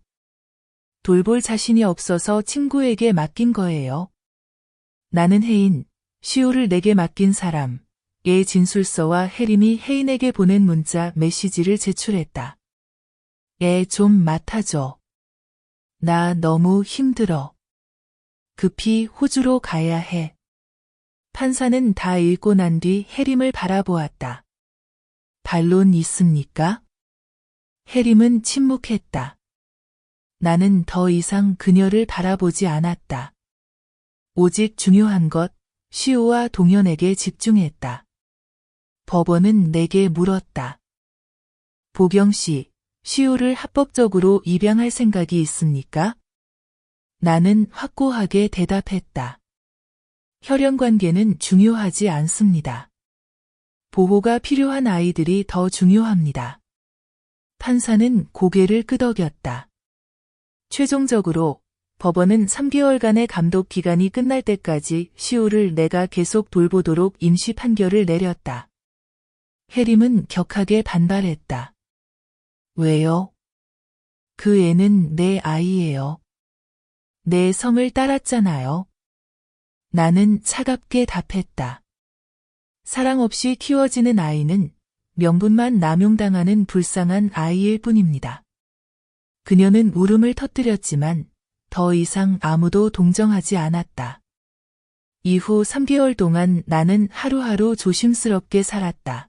돌볼 자신이 없어서 친구에게 맡긴 거예요. 나는 혜인, 시우를 내게 맡긴 사람의 진술서와 해림이 혜인에게 보낸 문자 메시지를 제출했다. 애 좀 맡아줘. 나 너무 힘들어. 급히 호주로 가야 해. 판사는 다 읽고 난 뒤 해림을 바라보았다. 반론 있습니까? 해림은 침묵했다. 나는 더 이상 그녀를 바라보지 않았다. 오직 중요한 것, 시우와 동현에게 집중했다. 법원은 내게 물었다. 보경 씨, 시우를 합법적으로 입양할 생각이 있습니까? 나는 확고하게 대답했다. 혈연 관계는 중요하지 않습니다. 보호가 필요한 아이들이 더 중요합니다. 판사는 고개를 끄덕였다. 최종적으로 법원은 3개월간의 감독 기간이 끝날 때까지 시우를 내가 계속 돌보도록 임시 판결을 내렸다. 해림은 격하게 반발했다. 왜요? 그 애는 내 아이예요. 내 성을 따랐잖아요. 나는 차갑게 답했다. 사랑 없이 키워지는 아이는 명분만 남용당하는 불쌍한 아이일 뿐입니다. 그녀는 울음을 터뜨렸지만 더 이상 아무도 동정하지 않았다. 이후 3개월 동안 나는 하루하루 조심스럽게 살았다.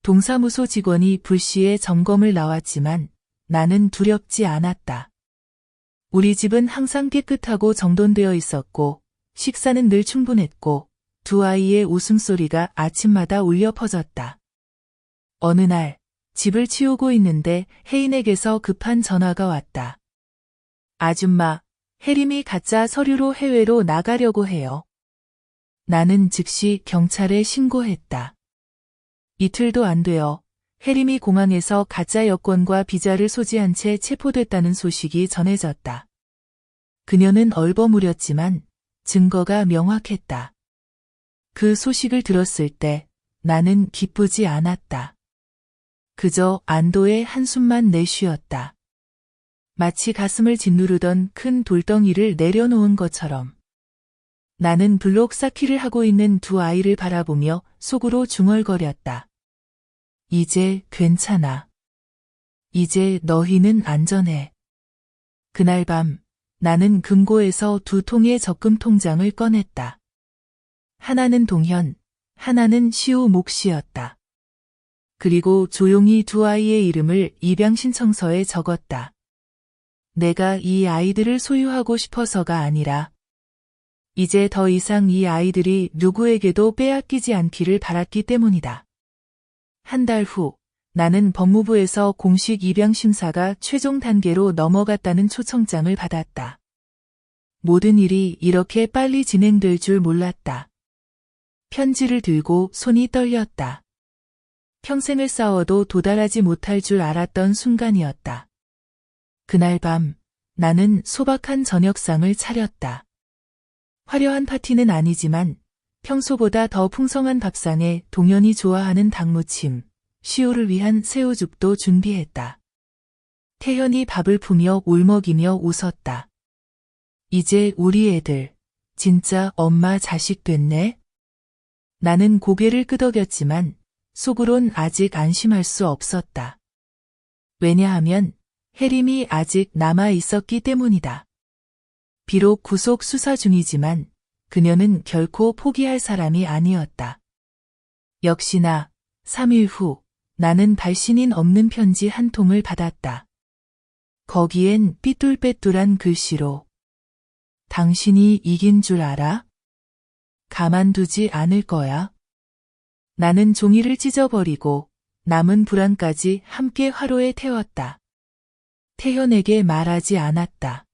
동사무소 직원이 불시에 점검을 나왔지만 나는 두렵지 않았다. 우리 집은 항상 깨끗하고 정돈되어 있었고 식사는 늘 충분했고 두 아이의 웃음소리가 아침마다 울려 퍼졌다. 어느 날 집을 치우고 있는데 혜인에게서 급한 전화가 왔다. 아줌마, 해림이 가짜 서류로 해외로 나가려고 해요. 나는 즉시 경찰에 신고했다. 이틀도 안 되어 해림이 공항에서 가짜 여권과 비자를 소지한 채 체포됐다는 소식이 전해졌다. 그녀는 얼버무렸지만 증거가 명확했다. 그 소식을 들었을 때 나는 기쁘지 않았다. 그저 안도의 한숨만 내쉬었다. 마치 가슴을 짓누르던 큰 돌덩이를 내려놓은 것처럼. 나는 블록 쌓기를 하고 있는 두 아이를 바라보며 속으로 중얼거렸다. 이제 괜찮아. 이제 너희는 안전해. 그날 밤 나는 금고에서 두 통의 적금 통장을 꺼냈다. 하나는 동현, 하나는 시우 몫이었다. 그리고 조용히 두 아이의 이름을 입양 신청서에 적었다. 내가 이 아이들을 소유하고 싶어서가 아니라 이제 더 이상 이 아이들이 누구에게도 빼앗기지 않기를 바랐기 때문이다. 한 달 후 나는 법무부에서 공식 입양 심사가 최종 단계로 넘어갔다는 초청장을 받았다. 모든 일이 이렇게 빨리 진행될 줄 몰랐다. 편지를 들고 손이 떨렸다. 평생을 싸워도 도달하지 못할 줄 알았던 순간이었다. 그날 밤 나는 소박한 저녁상을 차렸다. 화려한 파티는 아니지만 평소보다 더 풍성한 밥상에 동현이 좋아하는 닭무침, 시우를 위한 새우죽도 준비했다. 태현이 밥을 푸며 울먹이며 웃었다. 이제 우리 애들 진짜 엄마 자식 됐네? 나는 고개를 끄덕였지만 속으론 아직 안심할 수 없었다. 왜냐하면 해림이 아직 남아 있었기 때문이다. 비록 구속 수사 중이지만 그녀는 결코 포기할 사람이 아니었다. 역시나 3일 후 나는 발신인 없는 편지 한 통을 받았다. 거기엔 삐뚤빼뚤한 글씨로 당신이 이긴 줄 알아? 가만두지 않을 거야. 나는 종이를 찢어버리고 남은 불안까지 함께 화로에 태웠다. 태현에게 말하지 않았다.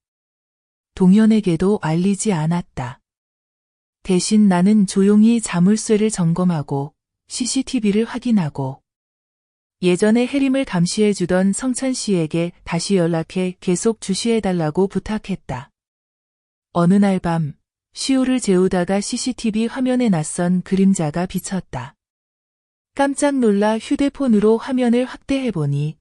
동현에게도 알리지 않았다. 대신 나는 조용히 자물쇠를 점검하고 CCTV를 확인하고 예전에 해림을 감시해주던 성찬 씨에게 다시 연락해 계속 주시해달라고 부탁했다. 어느 날 밤 시우를 재우다가 CCTV 화면에 낯선 그림자가 비쳤다. 깜짝 놀라 휴대폰으로 화면을 확대해보니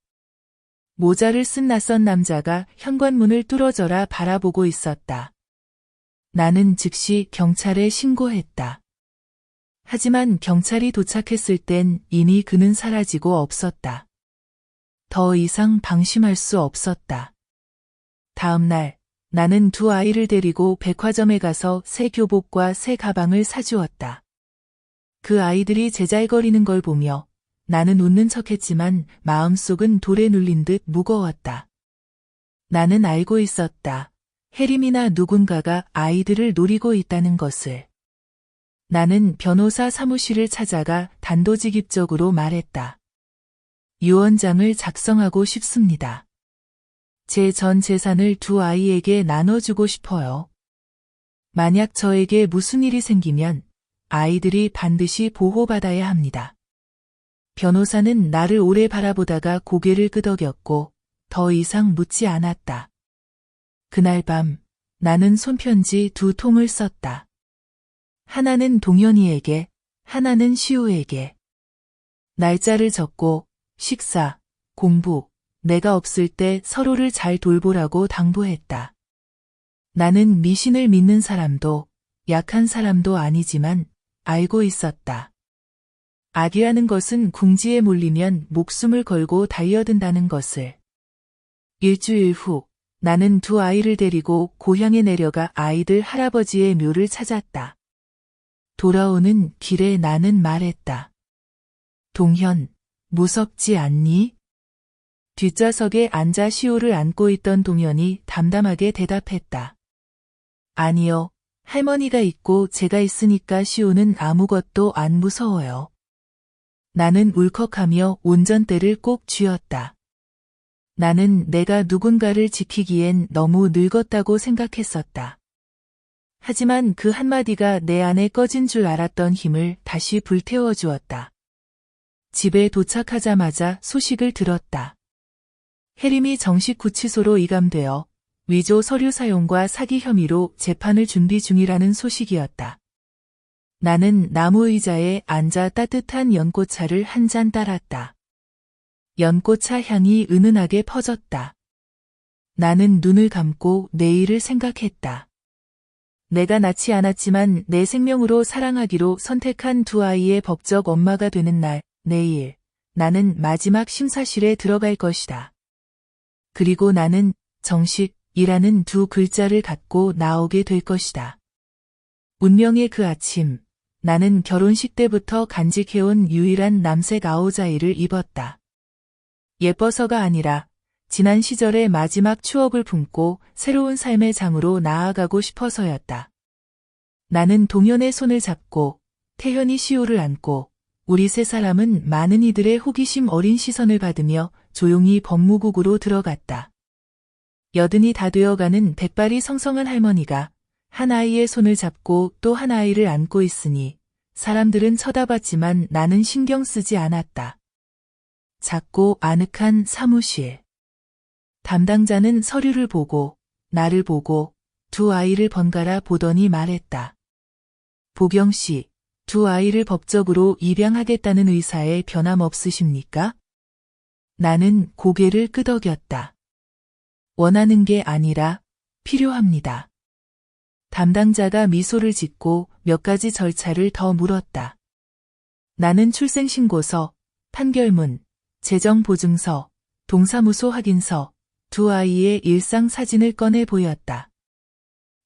모자를 쓴 낯선 남자가 현관문을 뚫어져라 바라보고 있었다. 나는 즉시 경찰에 신고했다. 하지만 경찰이 도착했을 땐 이미 그는 사라지고 없었다. 더 이상 방심할 수 없었다. 다음 날 나는 두 아이를 데리고 백화점에 가서 새 교복과 새 가방을 사주었다. 그 아이들이 제잘거리는 걸 보며 나는 웃는 척했지만 마음속은 돌에 눌린 듯 무거웠다. 나는 알고 있었다. 해림이나 누군가가 아이들을 노리고 있다는 것을. 나는 변호사 사무실을 찾아가 단도직입적으로 말했다. 유언장을 작성하고 싶습니다. 제 전 재산을 두 아이에게 나눠주고 싶어요. 만약 저에게 무슨 일이 생기면 아이들이 반드시 보호받아야 합니다. 변호사는 나를 오래 바라보다가 고개를 끄덕였고 더 이상 묻지 않았다. 그날 밤 나는 손편지 2통을 썼다. 하나는 동현이에게, 하나는 시우에게. 날짜를 적고 식사, 공부, 내가 없을 때 서로를 잘 돌보라고 당부했다. 나는 미신을 믿는 사람도 약한 사람도 아니지만 알고 있었다. 악이라는 것은 궁지에 몰리면 목숨을 걸고 달려든다는 것을. 일주일 후 나는 2 아이를 데리고 고향에 내려가 아이들 할아버지의 묘를 찾았다. 돌아오는 길에 나는 말했다. 동현, 무섭지 않니? 뒷좌석에 앉아 시우를 안고 있던 동현이 담담하게 대답했다. 아니요, 할머니가 있고 제가 있으니까 시우는 아무것도 안 무서워요. 나는 울컥하며 운전대를 꼭 쥐었다. 나는 내가 누군가를 지키기엔 너무 늙었다고 생각했었다. 하지만 그 한마디가 내 안에 꺼진 줄 알았던 힘을 다시 불태워 주었다. 집에 도착하자마자 소식을 들었다. 혜림이 정식 구치소로 이감되어 위조 서류 사용과 사기 혐의로 재판을 준비 중이라는 소식이었다. 나는 나무 의자에 앉아 따뜻한 연꽃차를 한 잔 따랐다. 연꽃차 향이 은은하게 퍼졌다. 나는 눈을 감고 내일을 생각했다. 내가 낳지 않았지만 내 생명으로 사랑하기로 선택한 2 아이의 법적 엄마가 되는 날, 내일, 나는 마지막 심사실에 들어갈 것이다. 그리고 나는 정식이라는 2 글자를 갖고 나오게 될 것이다. 운명의 그 아침, 나는 결혼식 때부터 간직해온 유일한 남색 아오자이를 입었다. 예뻐서가 아니라 지난 시절의 마지막 추억을 품고 새로운 삶의 장으로 나아가고 싶어서였다. 나는 동현의 손을 잡고 태현이 시우를 안고 우리 3사람은 많은 이들의 호기심 어린 시선을 받으며 조용히 법무국으로 들어갔다. 여든이 다 되어가는 백발이 성성한 할머니가 한 아이의 손을 잡고 또 한 아이를 안고 있으니 사람들은 쳐다봤지만 나는 신경 쓰지 않았다. 작고 아늑한 사무실. 담당자는 서류를 보고 나를 보고 2 아이를 번갈아 보더니 말했다. 보경 씨, 2 아이를 법적으로 입양하겠다는 의사에 변함없으십니까? 나는 고개를 끄덕였다. 원하는 게 아니라 필요합니다. 담당자가 미소를 짓고 몇 가지 절차를 더 물었다. 나는 출생신고서, 판결문, 재정보증서, 동사무소 확인서, 2 아이의 일상 사진을 꺼내 보였다.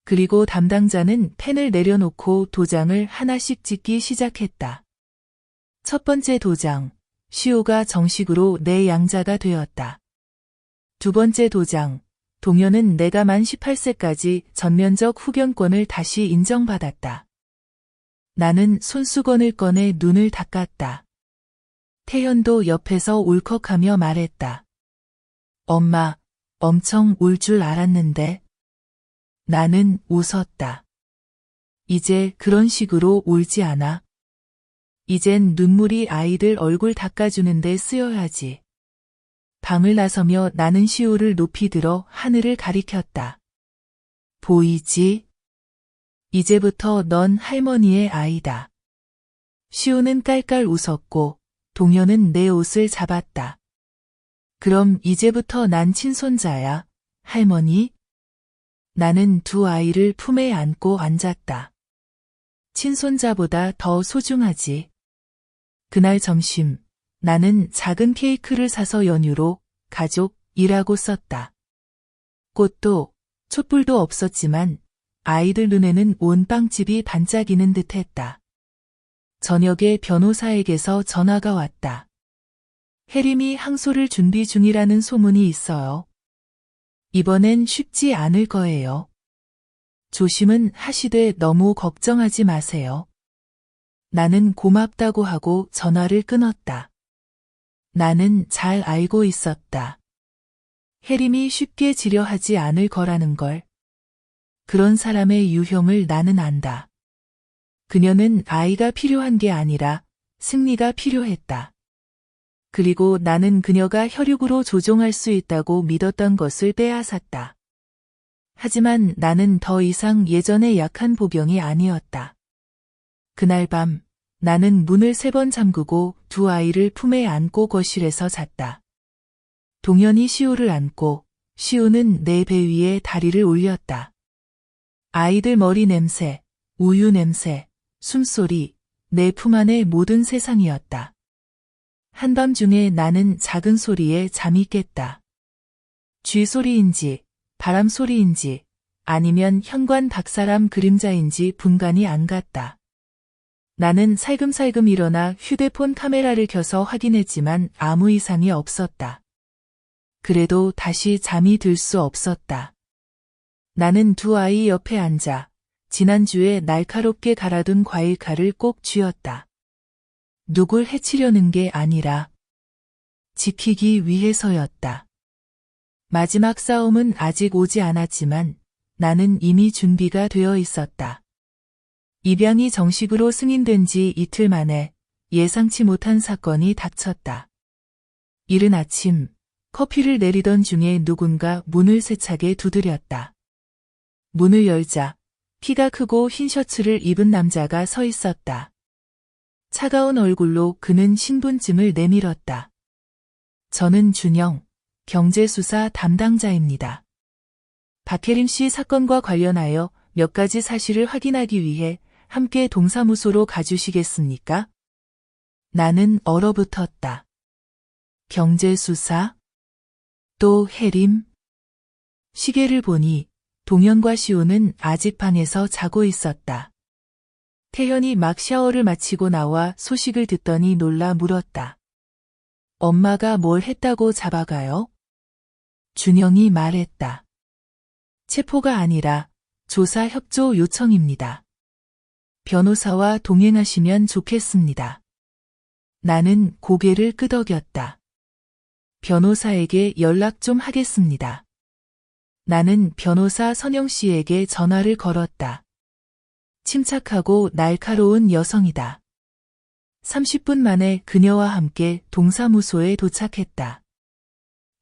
그리고 담당자는 펜을 내려놓고 도장을 하나씩 찍기 시작했다. 첫 번째 도장, 시우가 정식으로 내 양자가 되었다. 2 번째 도장, 동현은 내가 만 18세까지 전면적 후견권을 다시 인정받았다. 나는 손수건을 꺼내 눈을 닦았다. 태현도 옆에서 울컥하며 말했다. 엄마, 엄청 울 줄 알았는데. 나는 웃었다. 이제 그런 식으로 울지 않아. 이젠 눈물이 아이들 얼굴 닦아주는데 쓰여야지. 방을 나서며 나는 시우를 높이 들어 하늘을 가리켰다. 보이지? 이제부터 넌 할머니의 아이다. 시우는 깔깔 웃었고 동현은 내 옷을 잡았다. 그럼 이제부터 난 친손자야, 할머니? 나는 2 아이를 품에 안고 앉았다. 친손자보다 더 소중하지. 그날 점심, 나는 작은 케이크를 사서 연유로 가족이라고 썼다. 꽃도 촛불도 없었지만 아이들 눈에는 온 빵집이 반짝이는 듯했다. 저녁에 변호사에게서 전화가 왔다. 혜림이 항소를 준비 중이라는 소문이 있어요. 이번엔 쉽지 않을 거예요. 조심은 하시되 너무 걱정하지 마세요. 나는 고맙다고 하고 전화를 끊었다. 나는 잘 알고 있었다. 혜림이 쉽게 지려하지 않을 거라는 걸. 그런 사람의 유형을 나는 안다. 그녀는 아이가 필요한 게 아니라 승리가 필요했다. 그리고 나는 그녀가 혈육으로 조종할 수 있다고 믿었던 것을 빼앗았다. 하지만 나는 더 이상 예전의 약한 보경이 아니었다. 그날 밤 나는 문을 3번 잠그고 두 아이를 품에 안고 거실에서 잤다. 동현이 시우를 안고 시우는 내 배 위에 다리를 올렸다. 아이들 머리 냄새, 우유 냄새, 숨소리, 내 품 안의 모든 세상이었다. 한밤중에 나는 작은 소리에 잠이 깼다. 쥐 소리인지, 바람 소리인지, 아니면 현관 박사람 그림자인지 분간이 안 갔다. 나는 살금살금 일어나 휴대폰 카메라를 켜서 확인했지만 아무 이상이 없었다. 그래도 다시 잠이 들 수 없었다. 나는 두 아이 옆에 앉아 지난주에 날카롭게 갈아둔 과일칼을 꼭 쥐었다. 누굴 해치려는 게 아니라 지키기 위해서였다. 마지막 싸움은 아직 오지 않았지만 나는 이미 준비가 되어 있었다. 입양이 정식으로 승인된 지 이틀 만에 예상치 못한 사건이 닥쳤다. 이른 아침 커피를 내리던 중에 누군가 문을 세차게 두드렸다. 문을 열자 키가 크고 흰 셔츠를 입은 남자가 서 있었다. 차가운 얼굴로 그는 신분증을 내밀었다. 저는 준영, 경제수사 담당자입니다. 박혜림 씨 사건과 관련하여 몇 가지 사실을 확인하기 위해 함께 동사무소로 가주시겠습니까? 나는 얼어붙었다. 경제수사? 또 혜림? 시계를 보니 동현과 시우는 아직 방에서 자고 있었다. 태현이 막 샤워를 마치고 나와 소식을 듣더니 놀라 물었다. 엄마가 뭘 했다고 잡아가요? 준영이 말했다. 체포가 아니라 조사 협조 요청입니다. 변호사와 동행하시면 좋겠습니다. 나는 고개를 끄덕였다. 변호사에게 연락 좀 하겠습니다. 나는 변호사 선영 씨에게 전화를 걸었다. 침착하고 날카로운 여성이다. 30분 만에 그녀와 함께 동사무소에 도착했다.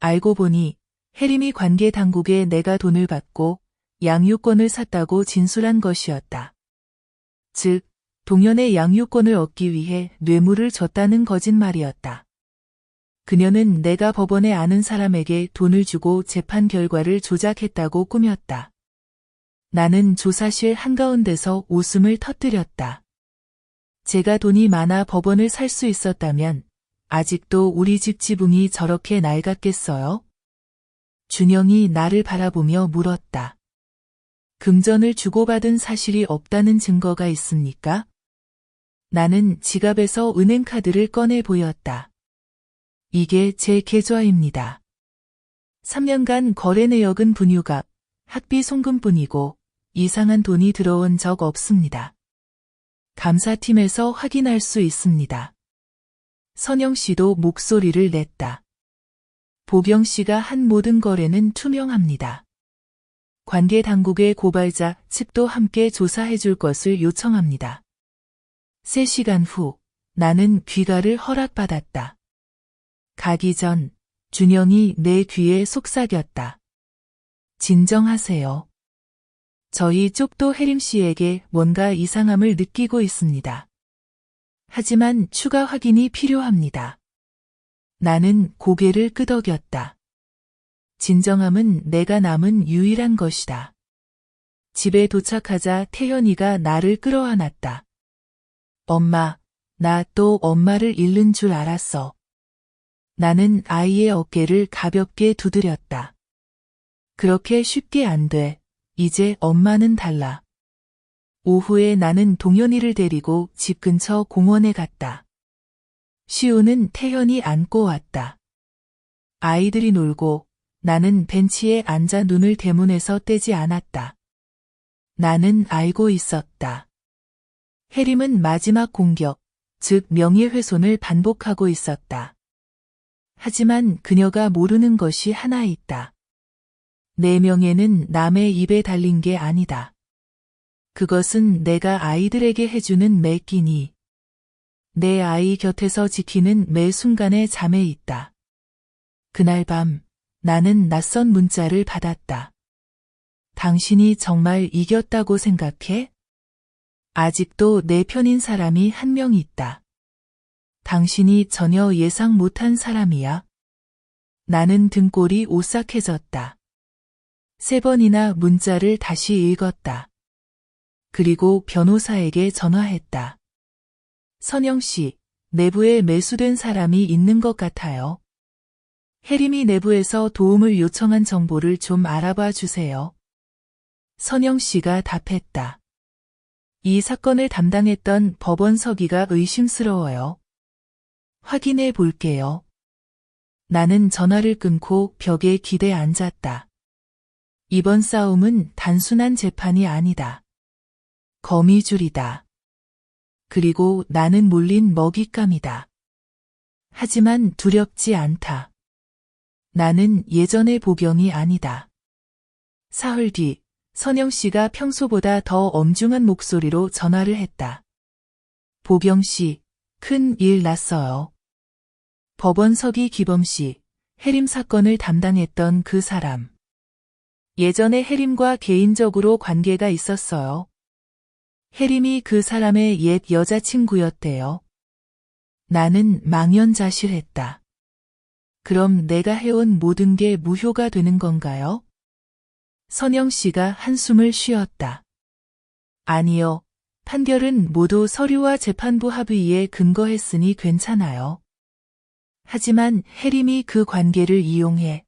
알고 보니 혜림이 관계 당국에 내가 돈을 받고 양육권을 샀다고 진술한 것이었다. 즉, 동현의 양육권을 얻기 위해 뇌물을 줬다는 거짓말이었다. 그녀는 내가 법원에 아는 사람에게 돈을 주고 재판 결과를 조작했다고 꾸몄다. 나는 조사실 한가운데서 웃음을 터뜨렸다. 제가 돈이 많아 법원을 살 수 있었다면 아직도 우리 집 지붕이 저렇게 낡았겠어요? 준영이 나를 바라보며 물었다. 금전을 주고받은 사실이 없다는 증거가 있습니까? 나는 지갑에서 은행카드를 꺼내 보였다. 이게 제 계좌입니다. 3년간 거래 내역은 분유값, 학비 송금뿐이고 이상한 돈이 들어온 적 없습니다. 감사팀에서 확인할 수 있습니다. 선영 씨도 목소리를 냈다. 보경 씨가 한 모든 거래는 투명합니다. 관계 당국의 고발자 측도 함께 조사해 줄 것을 요청합니다. 3시간 후 나는 귀가를 허락받았다. 가기 전 준영이 내 귀에 속삭였다. 진정하세요. 저희 쪽도 혜림 씨에게 뭔가 이상함을 느끼고 있습니다. 하지만 추가 확인이 필요합니다. 나는 고개를 끄덕였다. 진정함은 내가 남은 유일한 것이다. 집에 도착하자 태현이가 나를 끌어안았다. 엄마, 나 또 엄마를 잃는 줄 알았어. 나는 아이의 어깨를 가볍게 두드렸다. 그렇게 쉽게 안 돼. 이제 엄마는 달라. 오후에 나는 동현이를 데리고 집 근처 공원에 갔다. 시우는 태현이 안고 왔다. 아이들이 놀고 나는 벤치에 앉아 눈을 대문에서 떼지 않았다. 나는 알고 있었다. 혜림은 마지막 공격, 즉 명예훼손을 반복하고 있었다. 하지만 그녀가 모르는 것이 하나 있다. 내 명예는 남의 입에 달린 게 아니다. 그것은 내가 아이들에게 해주는 매 끼니, 내 아이 곁에서 지키는 매 순간의 잠에 있다. 그날 밤 나는 낯선 문자를 받았다. 당신이 정말 이겼다고 생각해? 아직도 내 편인 사람이 한 명 있다. 당신이 전혀 예상 못한 사람이야. 나는 등골이 오싹해졌다. 3번이나 문자를 다시 읽었다. 그리고 변호사에게 전화했다. 선영 씨, 내부에 매수된 사람이 있는 것 같아요. 혜림이 내부에서 도움을 요청한 정보를 좀 알아봐 주세요. 선영 씨가 답했다. 이 사건을 담당했던 법원 서기가 의심스러워요. 확인해 볼게요. 나는 전화를 끊고 벽에 기대 앉았다. 이번 싸움은 단순한 재판이 아니다. 거미줄이다. 그리고 나는 몰린 먹잇감이다. 하지만 두렵지 않다. 나는 예전의 보경이 아니다. 사흘 뒤, 선영 씨가 평소보다 더 엄중한 목소리로 전화를 했다. 보경 씨, 큰 일 났어요. 법원 서기 기범 씨, 혜림 사건을 담당했던 그 사람. 예전에 혜림과 개인적으로 관계가 있었어요. 혜림이 그 사람의 옛 여자친구였대요. 나는 망연자실했다. 그럼 내가 해온 모든 게 무효가 되는 건가요? 선영 씨가 한숨을 쉬었다. 아니요. 판결은 모두 서류와 재판부 합의에 근거했으니 괜찮아요. 하지만 혜림이 그 관계를 이용해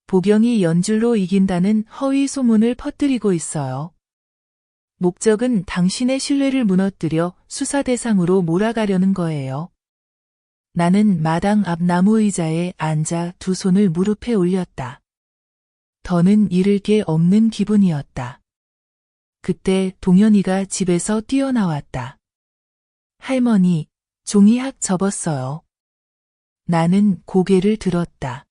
보경이 연줄로 이긴다는 허위 소문을 퍼뜨리고 있어요. 목적은 당신의 신뢰를 무너뜨려 수사 대상으로 몰아가려는 거예요. 나는 마당 앞 나무 의자에 앉아 두 손을 무릎에 올렸다. 더는 잃을 게 없는 기분이었다. 그때 동현이가 집에서 뛰어나왔다. 할머니, 종이학 접었어요. 나는 고개를 들었다.